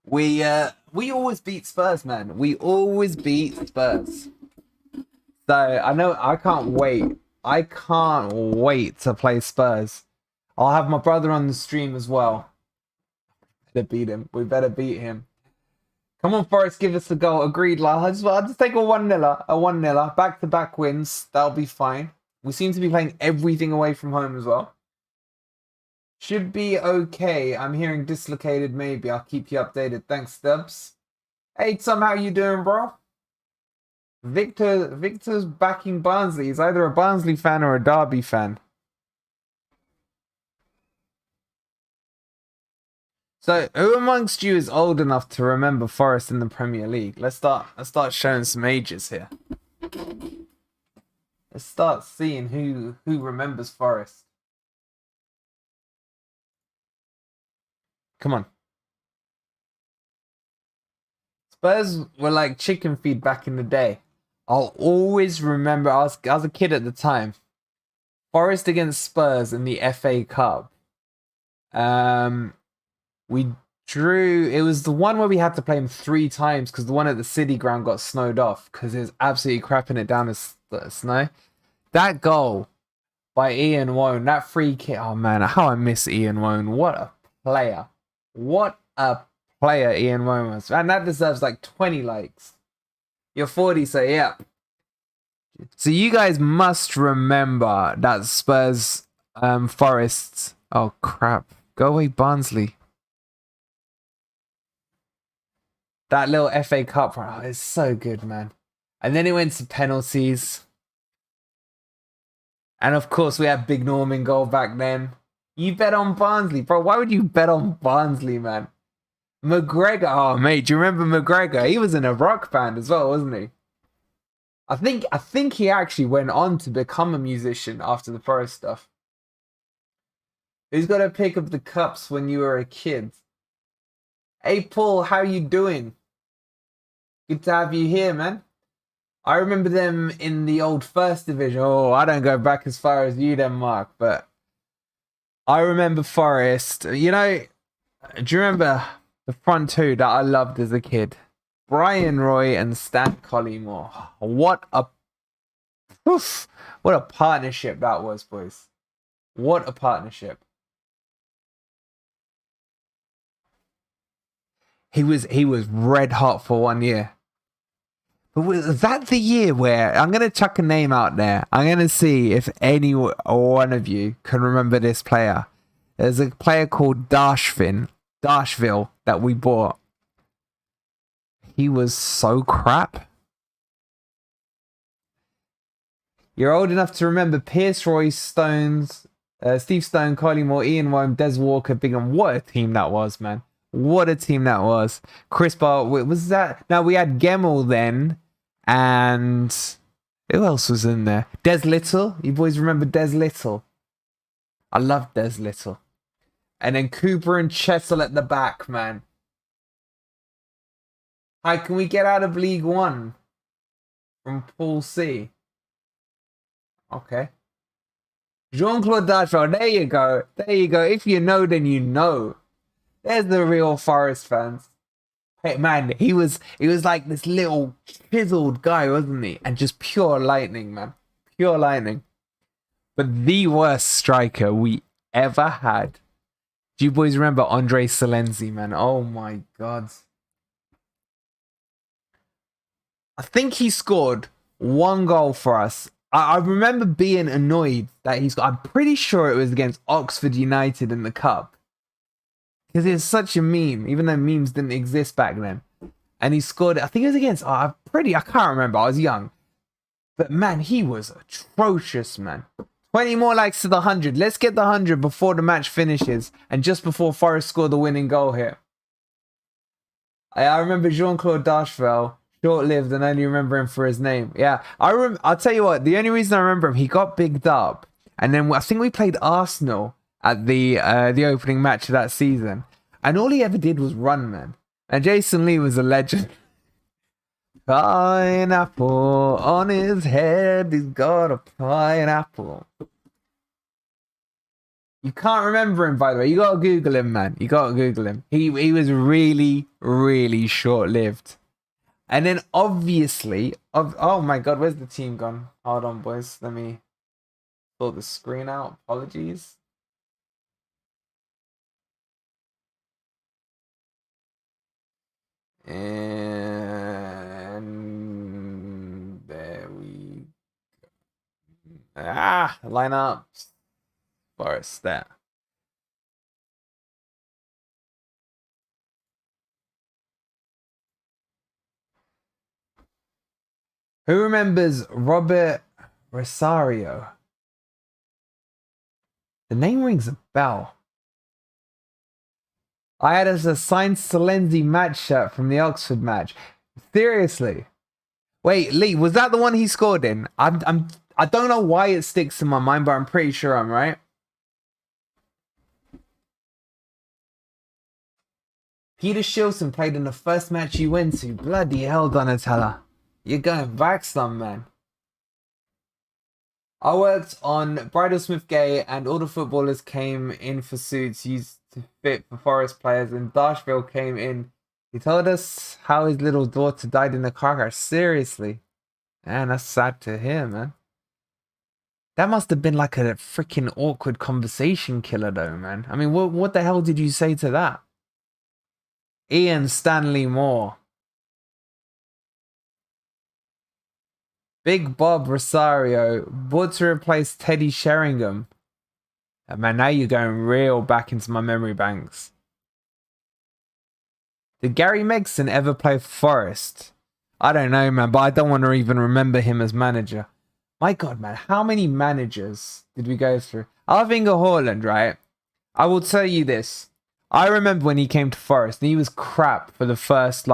we always beat Spurs, man. We always beat Spurs. So I can't wait. I can't wait to play Spurs. I'll have my brother on the stream as well. Better beat him. We better beat him. Come on, Forrest, give us a goal. Agreed, lad. I'll just take a 1-0. A 1-0. Back-to-back wins. That'll be fine. We seem to be playing everything away from home as well. Should be okay. I'm hearing dislocated maybe. I'll keep you updated. Thanks, Stubbs. Hey, Tom, how you doing, bro? Victor's backing Barnsley. He's either a Barnsley fan or a Derby fan. So, who amongst you is old enough to remember Forest in the Premier League? Let's start showing some ages here. Let's start seeing who remembers Forest. Come on. Spurs were like chicken feed back in the day. I'll always remember, I was a kid at the time. Forest against Spurs in the FA Cup. We drew, it was the one where we had to play them 3 times because the one at the City ground got snowed off because it was absolutely crapping it down as snow. That goal by Ian Wone, that free kick, oh man, how I miss Ian Wone. What a player. What a player Ian Wone was. And that deserves like 20 likes. You're 40, so yeah. So you guys must remember that Spurs Forest. Oh crap. Go away, Barnsley. That little FA Cup run, it's so good, man. And then it went to penalties. And of course, we had Big Norman goal back then. You bet on Barnsley, bro. Why would you bet on Barnsley, man? McGregor, oh mate, do you remember McGregor? He was in a rock band as well, wasn't he? I think he actually went on to become a musician after the Forest stuff. Who's got a pick of the cups when you were a kid? Hey Paul, how you doing? Good to have you here, man. I remember them in the old First Division. Oh, I don't go back as far as you then, Mark, but I remember Forest. You know, do you remember the front two that I loved as a kid? Brian Roy and Stan Collymore. What a partnership that was, boys. What a partnership. He was red hot for 1 year. But was that the year where, I'm going to chuck a name out there. I'm going to see if any one of you can remember this player. There's a player called Dashville that we bought. He was so crap. You're old enough to remember Pierce, Roy, Stones, Steve Stone, Collymore, Ian Wome, Des Walker, Bingham. What a team that was, man. What a team that was. Chris Bart, was that? Now we had Gemmell then, and who else was in there? Des Little. You boys remember Des Little? I love Des Little. And then Cooper and Chessel at the back, man. Hi, can we get out of League One from Pool C? Okay. Jean-Claude Darchfeld, there you go. There you go. If you know, then you know. There's the real Forest fans. Hey, man, he was like this little chiseled guy, wasn't he? And just pure lightning, man. Pure lightning. But the worst striker we ever had. Do you boys remember Andre Salenzi, man? Oh my God. I think he scored one goal for us. I remember being annoyed that he's. I'm pretty sure it was against Oxford United in the cup, because it's such a meme, even though memes didn't exist back then. And he scored. I think it was against. I can't remember. I was young, but man, he was atrocious, man. 20 more likes to the 100. Let's get the 100 before the match finishes, and just before Forest scored the winning goal here. I remember Jean-Claude Darchfeld. Short-lived, and only remember him for his name. Yeah, I'll tell you what. The only reason I remember him, he got bigged up, and then I think we played Arsenal at the opening match of that season, and all he ever did was run, man. And Jason Lee was a legend. Pineapple on his head, he's got a pineapple. You can't remember him, by the way. You gotta Google him, man. You gotta Google him. He was really, really short-lived. And then obviously, oh my God, where's the team gone? Hold on, boys. Let me sort the screen out. Apologies. And there we go. Line up. Forest there. Who remembers Robert Rosario? The name rings a bell. I had as a signed Salenzi match shirt from the Oxford match. Seriously? Wait, Lee, was that the one he scored in? I don't know why it sticks in my mind, but I'm pretty sure I'm right. Peter Shilton played in the first match you went to. Bloody hell, Donatella. You're going back some, man. I worked on Bridal Smith Gay, and all the footballers came in for suits used to fit for Forest players, and Darchville came in. He told us how his little daughter died in a car crash. Seriously. Man, that's sad to hear, man. That must have been like a freaking awkward conversation killer, though, man. I mean, what the hell did you say to that? Ian Stanley Moore. Big Bob Rosario, bought to replace Teddy Sheringham. Oh, man, now you're going real back into my memory banks. Did Gary Megson ever play for Forest? I don't know, man, but I don't want to even remember him as manager. My God, man, how many managers did we go through? Arvinger Haaland, right? I will tell you this. I remember when he came to Forest, and he was crap for the first,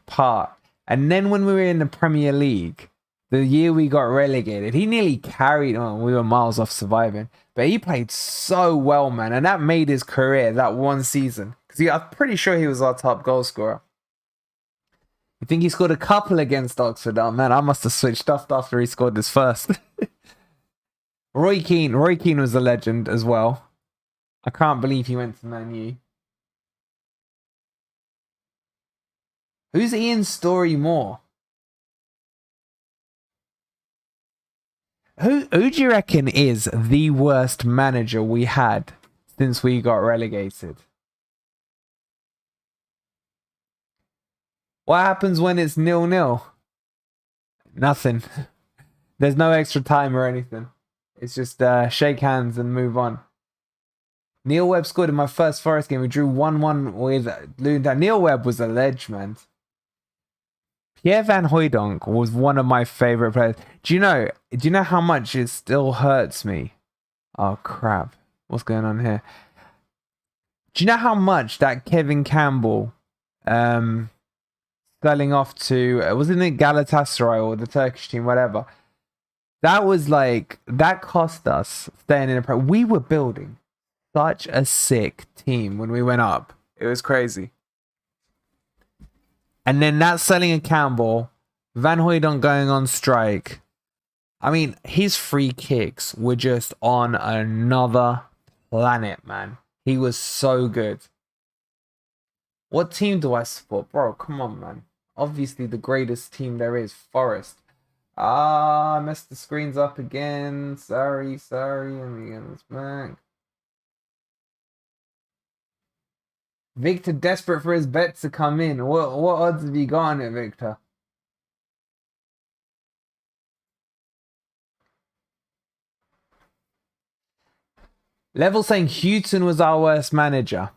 part. And then when we were in the Premier League, the year we got relegated, he nearly carried on. We were miles off surviving. But he played so well, man. And that made his career that one season. Because I'm pretty sure he was our top goal scorer. You think he scored a couple against Oxford? Oh, man, I must have switched off after he scored his first. Roy Keane. Roy Keane was a legend as well. I can't believe he went to Man U. Who's Ian Story Moore? Who do you reckon is the worst manager we had since we got relegated? What happens when it's 0-0? Nothing. There's no extra time or anything. It's just shake hands and move on. Neil Webb scored in my first Forest game. We drew 1-1 with Luton. Neil Webb was a ledge, man. Pierre Van Hooijdonk was one of my favourite players. Do you know how much it still hurts me? Oh, crap. What's going on here? Do you know how much that Kevin Campbell selling off to, wasn't it Galatasaray or the Turkish team, whatever? That was like, that cost us staying in a we were building such a sick team when we went up. It was crazy. And then that selling of Campbell, Van Hooijdonk going on strike. I mean, his free kicks were just on another planet, man. He was so good. What team do I support? Bro, come on, man. Obviously, the greatest team there is, Forest. I messed the screens up again. Sorry. Let me get this back. Victor desperate for his bet to come in. What odds have you got on it, Victor? Level saying Houghton was our worst manager.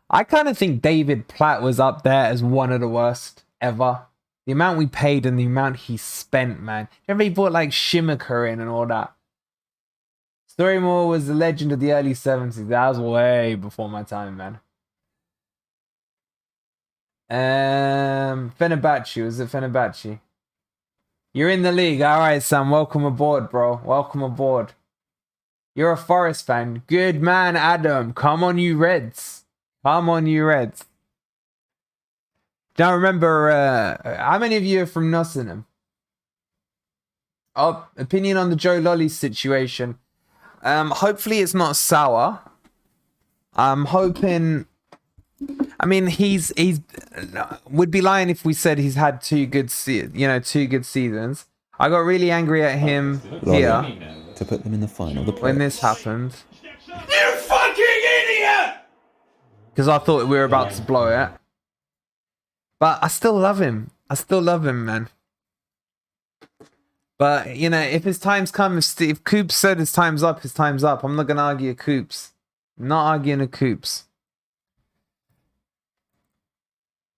I kind of think David Platt was up there as one of the worst ever. The amount we paid and the amount he spent, man. Remember he bought like Shimaka in and all that. Storymore was the legend of the early 70s. That was way before my time, man. Fenerbahce. Was it Fenerbahce? You're in the league. All right, Sam. Welcome aboard, bro. Welcome aboard. You're a Forest fan. Good man, Adam. Come on, you Reds. Come on, you Reds. Now remember, how many of you are from Nottingham? Oh, opinion on the Joe Lolly situation. Hopefully it's not sour. I'm hoping. I mean, he's would be lying if we said he's had two good seasons. I got really angry at him here to put them in the final. When this happened. You fucking idiot! Because I thought we were about to blow it. But I still love him. I still love him, man. But, you know, if his time's come, if Coops said his time's up, his time's up. I'm not going to argue a Coops. I'm not arguing a Coops.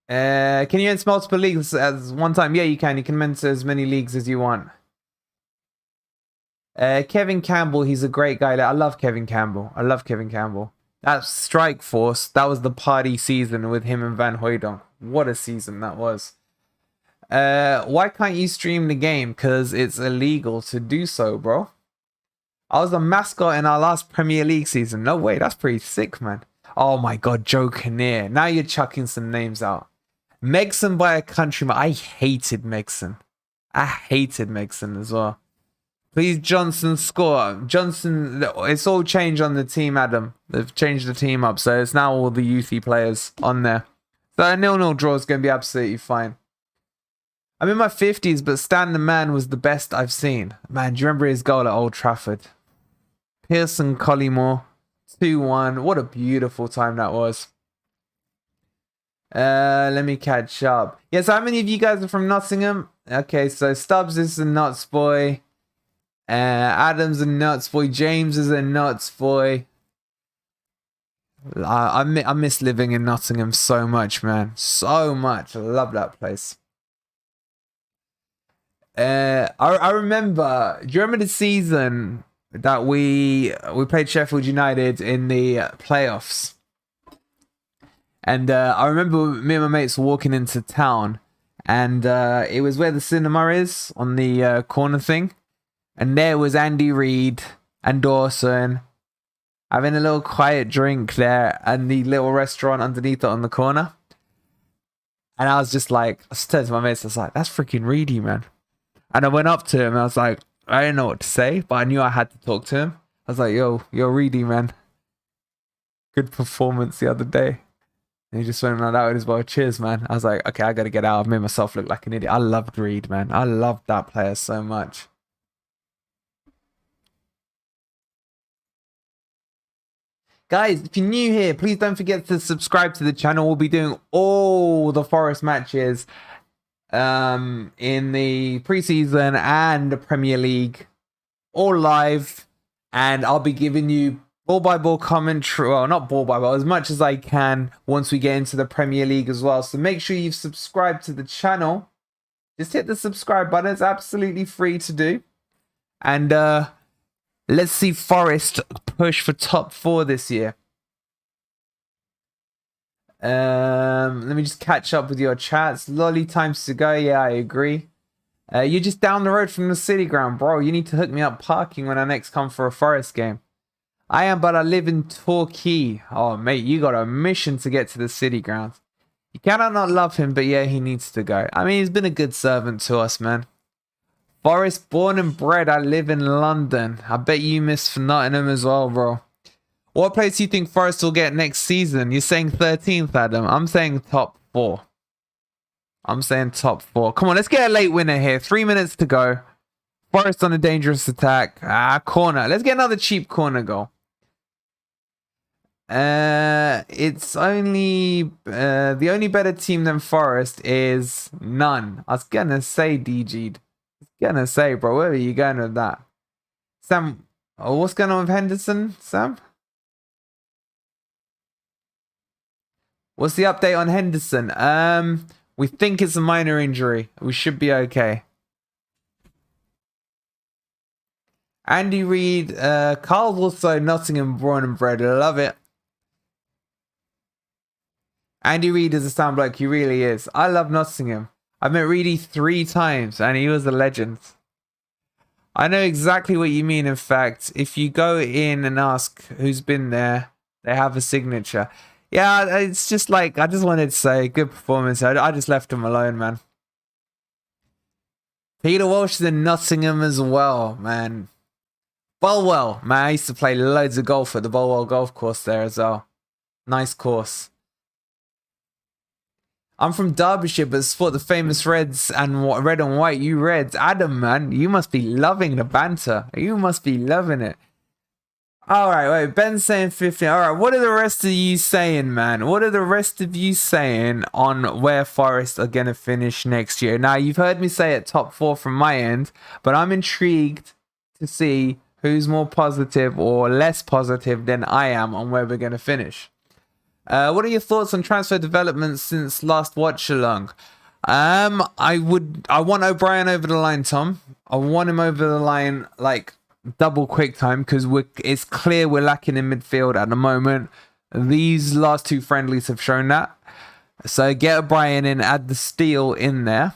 Can you enter multiple leagues at one time? Yeah, you can. You can enter as many leagues as you want. Kevin Campbell, he's a great guy. I love Kevin Campbell. I love Kevin Campbell. That Strike Force, that was the party season with him and Van Hooijdonk. What a season that was. Why can't you stream the game? Because it's illegal to do so, bro. I was a mascot in our last Premier League season. No way, that's pretty sick, man. Oh my god, Joe Kinnear. Now you're chucking some names out. Megson by a countryman. I hated Megson. I hated Megson as well. Please, Johnson, score. Johnson, it's all changed on the team, Adam. They've changed the team up, so it's now all the youthy players on there. So a 0-0 draw is going to be absolutely fine. I'm in my 50s, but Stan the Man was the best I've seen. Man, do you remember his goal at Old Trafford? Pearson Collymore, 2-1. What a beautiful time that was. Let me catch up. Yes, how many of you guys are from Nottingham? Okay, so Stubbs is a Notts boy. Adam's a Nuts boy. James is a Nuts boy. I miss living in Nottingham so much, man. So much. I love that place. I remember. Do you remember the season that we played Sheffield United in the playoffs? And I remember me and my mates walking into town, and it was where the cinema is on the corner thing. And there was Andy Reid and Dawson having a little quiet drink there and the little restaurant underneath it on the corner. And I was just like, I said to my mates, I was like, that's freaking Reedy, man. And I went up to him and I was like, I didn't know what to say, but I knew I had to talk to him. I was like, yo, you're Reedy, man. Good performance the other day. And he just went like that with his well, cheers, man. I was like, okay, I got to get out. I've made myself look like an idiot. I loved Reid, man. I loved that player so much. Guys, if you're new here, please don't forget to subscribe to the channel. We'll be doing all the Forest matches in the preseason and the Premier League, all live. And I'll be giving you ball-by-ball commentary. Well, not ball-by-ball, as much as I can once we get into the Premier League as well. So make sure you've subscribed to the channel. Just hit the subscribe button. It's absolutely free to do. And let's see Forest push for top 4 this year. Let me just catch up with your chats. Lolly times to go. Yeah, I agree. You're just down the road from the city ground, bro. You need to hook me up parking when I next come for a Forest game. I am, but I live in Torquay. Oh, mate, you got a mission to get to the city ground. You cannot not love him, but yeah, he needs to go. I mean, he's been a good servant to us, man. Forest, born and bred. I live in London. I bet you miss for Nottingham as well, bro. What place do you think Forest will get next season? You're saying 13th, Adam. I'm saying top 4. I'm saying top 4. Come on, let's get a late winner here. 3 minutes to go. Forest on a dangerous attack. Corner. Let's get another cheap corner goal. It's only the only better team than Forest is none. I was gonna say DG'd. Gonna say, bro, where are you going with that? Sam, what's going on with Henderson, Sam? What's the update on Henderson? We think it's a minor injury. We should be okay. Andy Reid, Carl's also Nottingham born and bred. I love it. Andy Reid is a sound bloke. He really is. I love Nottingham. I met Reedy 3 times and he was a legend. I know exactly what you mean. In fact, if you go in and ask who's been there, they have a signature. Yeah, it's just like, I just wanted to say good performance. I just left him alone, man. Peter Walsh is in Nottingham as well, man. Bulwell, man, I used to play loads of golf at the Bulwell golf course there as well. Nice course. I'm from Derbyshire, but support the famous Reds and red and white. You Reds. Adam, man, you must be loving the banter. You must be loving it. All right, wait. Ben's saying 15. All right, what are the rest of you saying, man? What are the rest of you saying on where Forest are going to finish next year? Now, you've heard me say it top 4 from my end, but I'm intrigued to see who's more positive or less positive than I am on where we're going to finish. What are your thoughts on transfer developments since last Watchalong? I want O'Brien over the line, Tom. I want him over the line like double quick time because it's clear we're lacking in midfield at the moment. These last 2 friendlies have shown that. So get O'Brien in, add the steel in there.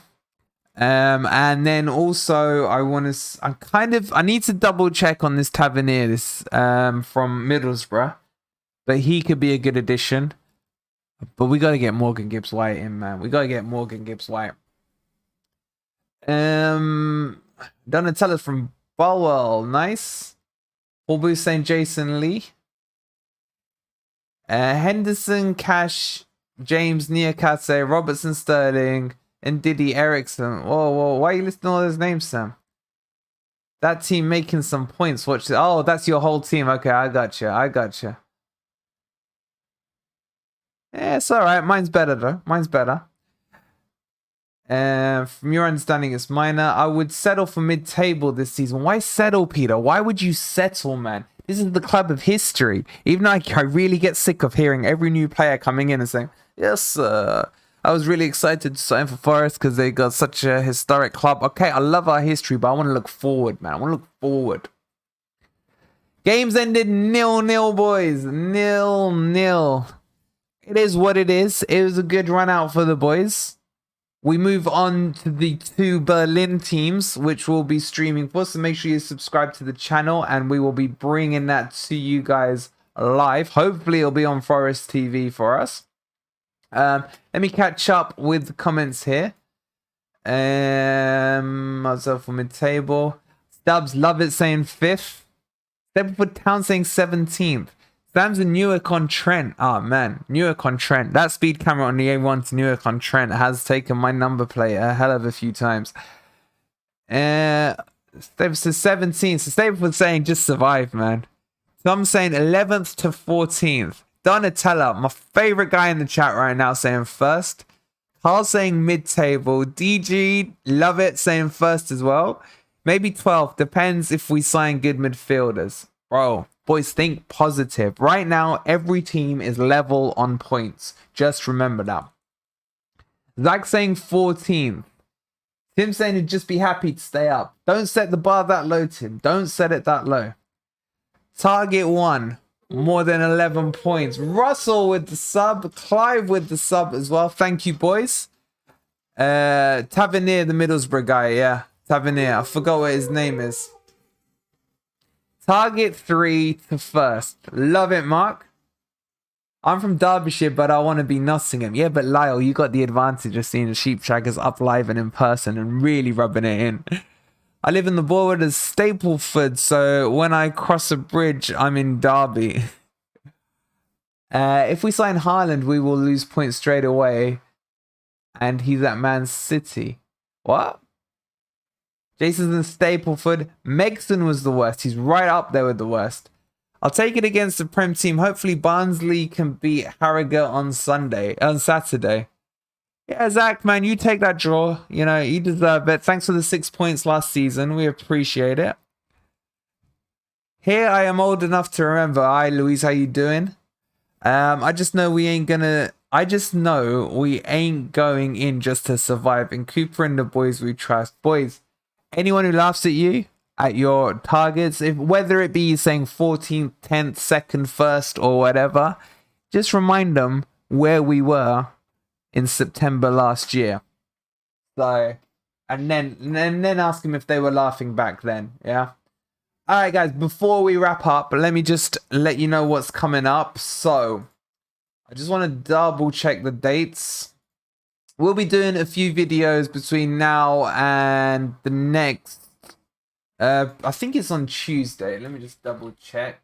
And then also I need to double check on this Tavernier, from Middlesbrough. But he could be a good addition. But we got to get Morgan Gibbs-White in, man. We got to get Morgan Gibbs-White. Donatello from Bulwell. Nice. Paul saying Jason Lee. Henderson, Cash, James, Niakate, Robertson, Sterling, and Diddy Eriksson. Whoa. Why are you listing all those names, Sam? That team making some points. Watch this. Oh, that's your whole team. Okay, I gotcha. Yeah, it's alright. Mine's better, though. Mine's better. From your understanding, it's minor. I would settle for mid-table this season. Why settle, Peter? Why would you settle, man? This is the club of history. Even though I really get sick of hearing every new player coming in and saying, yes, sir. I was really excited to sign for Forest because they got such a historic club. Okay, I love our history, but I want to look forward, man. I want to look forward. Games ended 0-0, boys. 0-0. It is what it is. It was a good run out for the boys. We move on to the 2 Berlin teams, which we'll be streaming for. So make sure you subscribe to the channel and we will be bringing that to you guys live. Hopefully it'll be on Forest TV for us. Let me catch up with the comments here. Myself on mid-table. Stubbs, love it, saying 5th. Stepford Town saying 17th. Sam's a Newark-on-Trent. Oh, man. Newark-on-Trent. That speed camera on the A1 to Newark-on-Trent has taken my number plate a hell of a few times. Staples says 17. So Staples was saying just survive, man. Tom saying 11th to 14th. Donatella, my favorite guy in the chat right now, saying 1st. Carl saying mid-table. DG, love it, saying 1st as well. Maybe 12th. Depends if we sign good midfielders. Bro. Boys, think positive. Right now, every team is level on points. Just remember that. Zach saying 14th. Tim saying he'd just be happy to stay up. Don't set the bar that low, Tim. Don't set it that low. Target 1. More than 11 points. Russell with the sub. Clive with the sub as well. Thank you, boys. Tavernier, the Middlesbrough guy. Yeah, Tavernier. I forgot what his name is. Target 3 to first. Love it, Mark. I'm from Derbyshire, but I want to be Nottingham. Yeah, but Lyle, you got the advantage of seeing the Sheep Shaggers up live and in person and really rubbing it in. I live in the border of Stapleford, so when I cross a bridge, I'm in Derby. If we sign Haaland, we will lose points straight away. And he's at Man City. What? Jason's in Stapleford. Megson was the worst. He's right up there with the worst. I'll take it against the Prem team. Hopefully Barnsley can beat Harrogate on Saturday. Yeah, Zach, man, you take that draw. You know, you deserve it. Thanks for the 6 points last season. We appreciate it. Here, I am old enough to remember. Hi, Louise, how you doing? I just know we ain't going in just to survive. And Cooper and the boys we trust. Boys, anyone who laughs at you, at your targets, whether it be saying 14th, 10th, 2nd, 1st, or whatever, just remind them where we were in September last year. So, and then ask them if they were laughing back then. Yeah. All right, guys. Before we wrap up, let me just let you know what's coming up. So, I just want to double check the dates. We'll be doing a few videos between now and the next. I think it's on Tuesday. Let me just double check.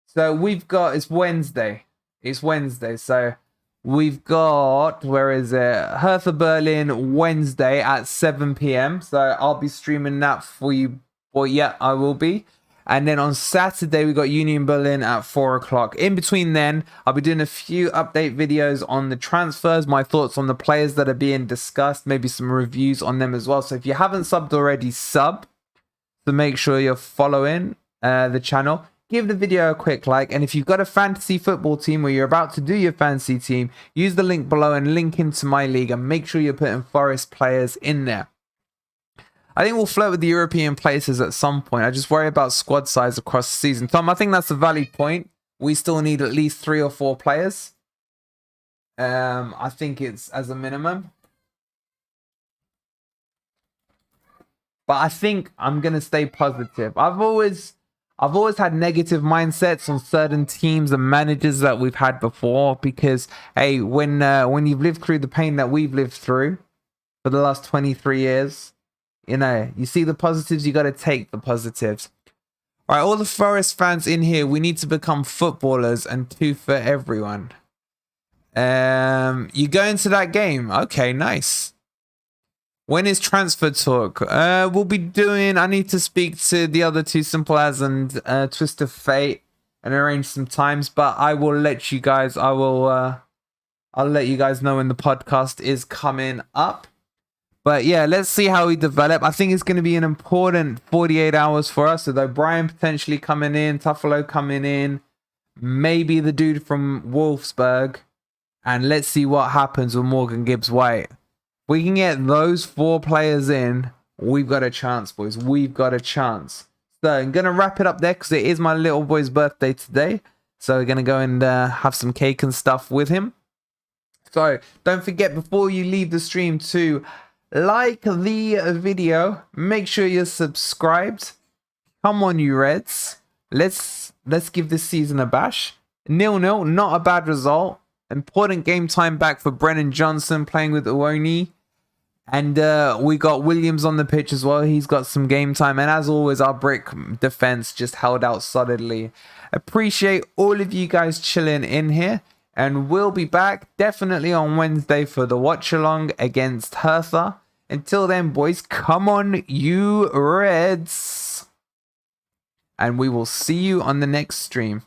So it's Wednesday. It's Wednesday. So we've got, where is it? Hertha Berlin Wednesday at 7 p.m. So I'll be streaming that for you. Well, yeah, I will be. And then on Saturday, we got Union Berlin at 4 o'clock. In between then, I'll be doing a few update videos on the transfers, my thoughts on the players that are being discussed, maybe some reviews on them as well. So if you haven't subbed already, sub. So make sure you're following the channel. Give the video a quick like. And if you've got a fantasy football team or you're about to do your fantasy team, use the link below and link into my league. And make sure you're putting Forest players in there. I think we'll flirt with the European places at some point. I just worry about squad size across the season. Tom, I think that's a valid point. We still need at least 3 or 4 players. I think it's as a minimum. But I think I'm going to stay positive. I've always had negative mindsets on certain teams and managers that we've had before. Because, hey, when you've lived through the pain that we've lived through for the last 23 years... You know, you see the positives, you got to take the positives. All right, all the Forest fans in here, we need to become footballers and 2 for everyone. You go into that game. Okay, nice. When is transfer talk? We'll be doing, I need to speak to the other 2 Simple As and Twist of Fate and arrange some times, but I will let you guys, I'll let you guys know when the podcast is coming up. But yeah, let's see how we develop. I think it's going to be an important 48 hours for us. So Brian potentially coming in, Tuffalo coming in, maybe the dude from Wolfsburg. And let's see what happens with Morgan Gibbs-White. We can get those 4 players in. We've got a chance, boys. We've got a chance. So I'm going to wrap it up there because it is my little boy's birthday today. So we're going to go and have some cake and stuff with him. So don't forget before you leave the stream to... like the video, make sure you're subscribed. Come on, you Reds. Let's give this season a bash. 0-0, not a bad result. Important game time back for Brennan Johnson playing with Uoni. And we got Williams on the pitch as well. He's got some game time. And as always, our brick defense just held out solidly. Appreciate all of you guys chilling in here. And we'll be back definitely on Wednesday for the watch-along against Hertha. Until then, boys, come on, you Reds. And we will see you on the next stream.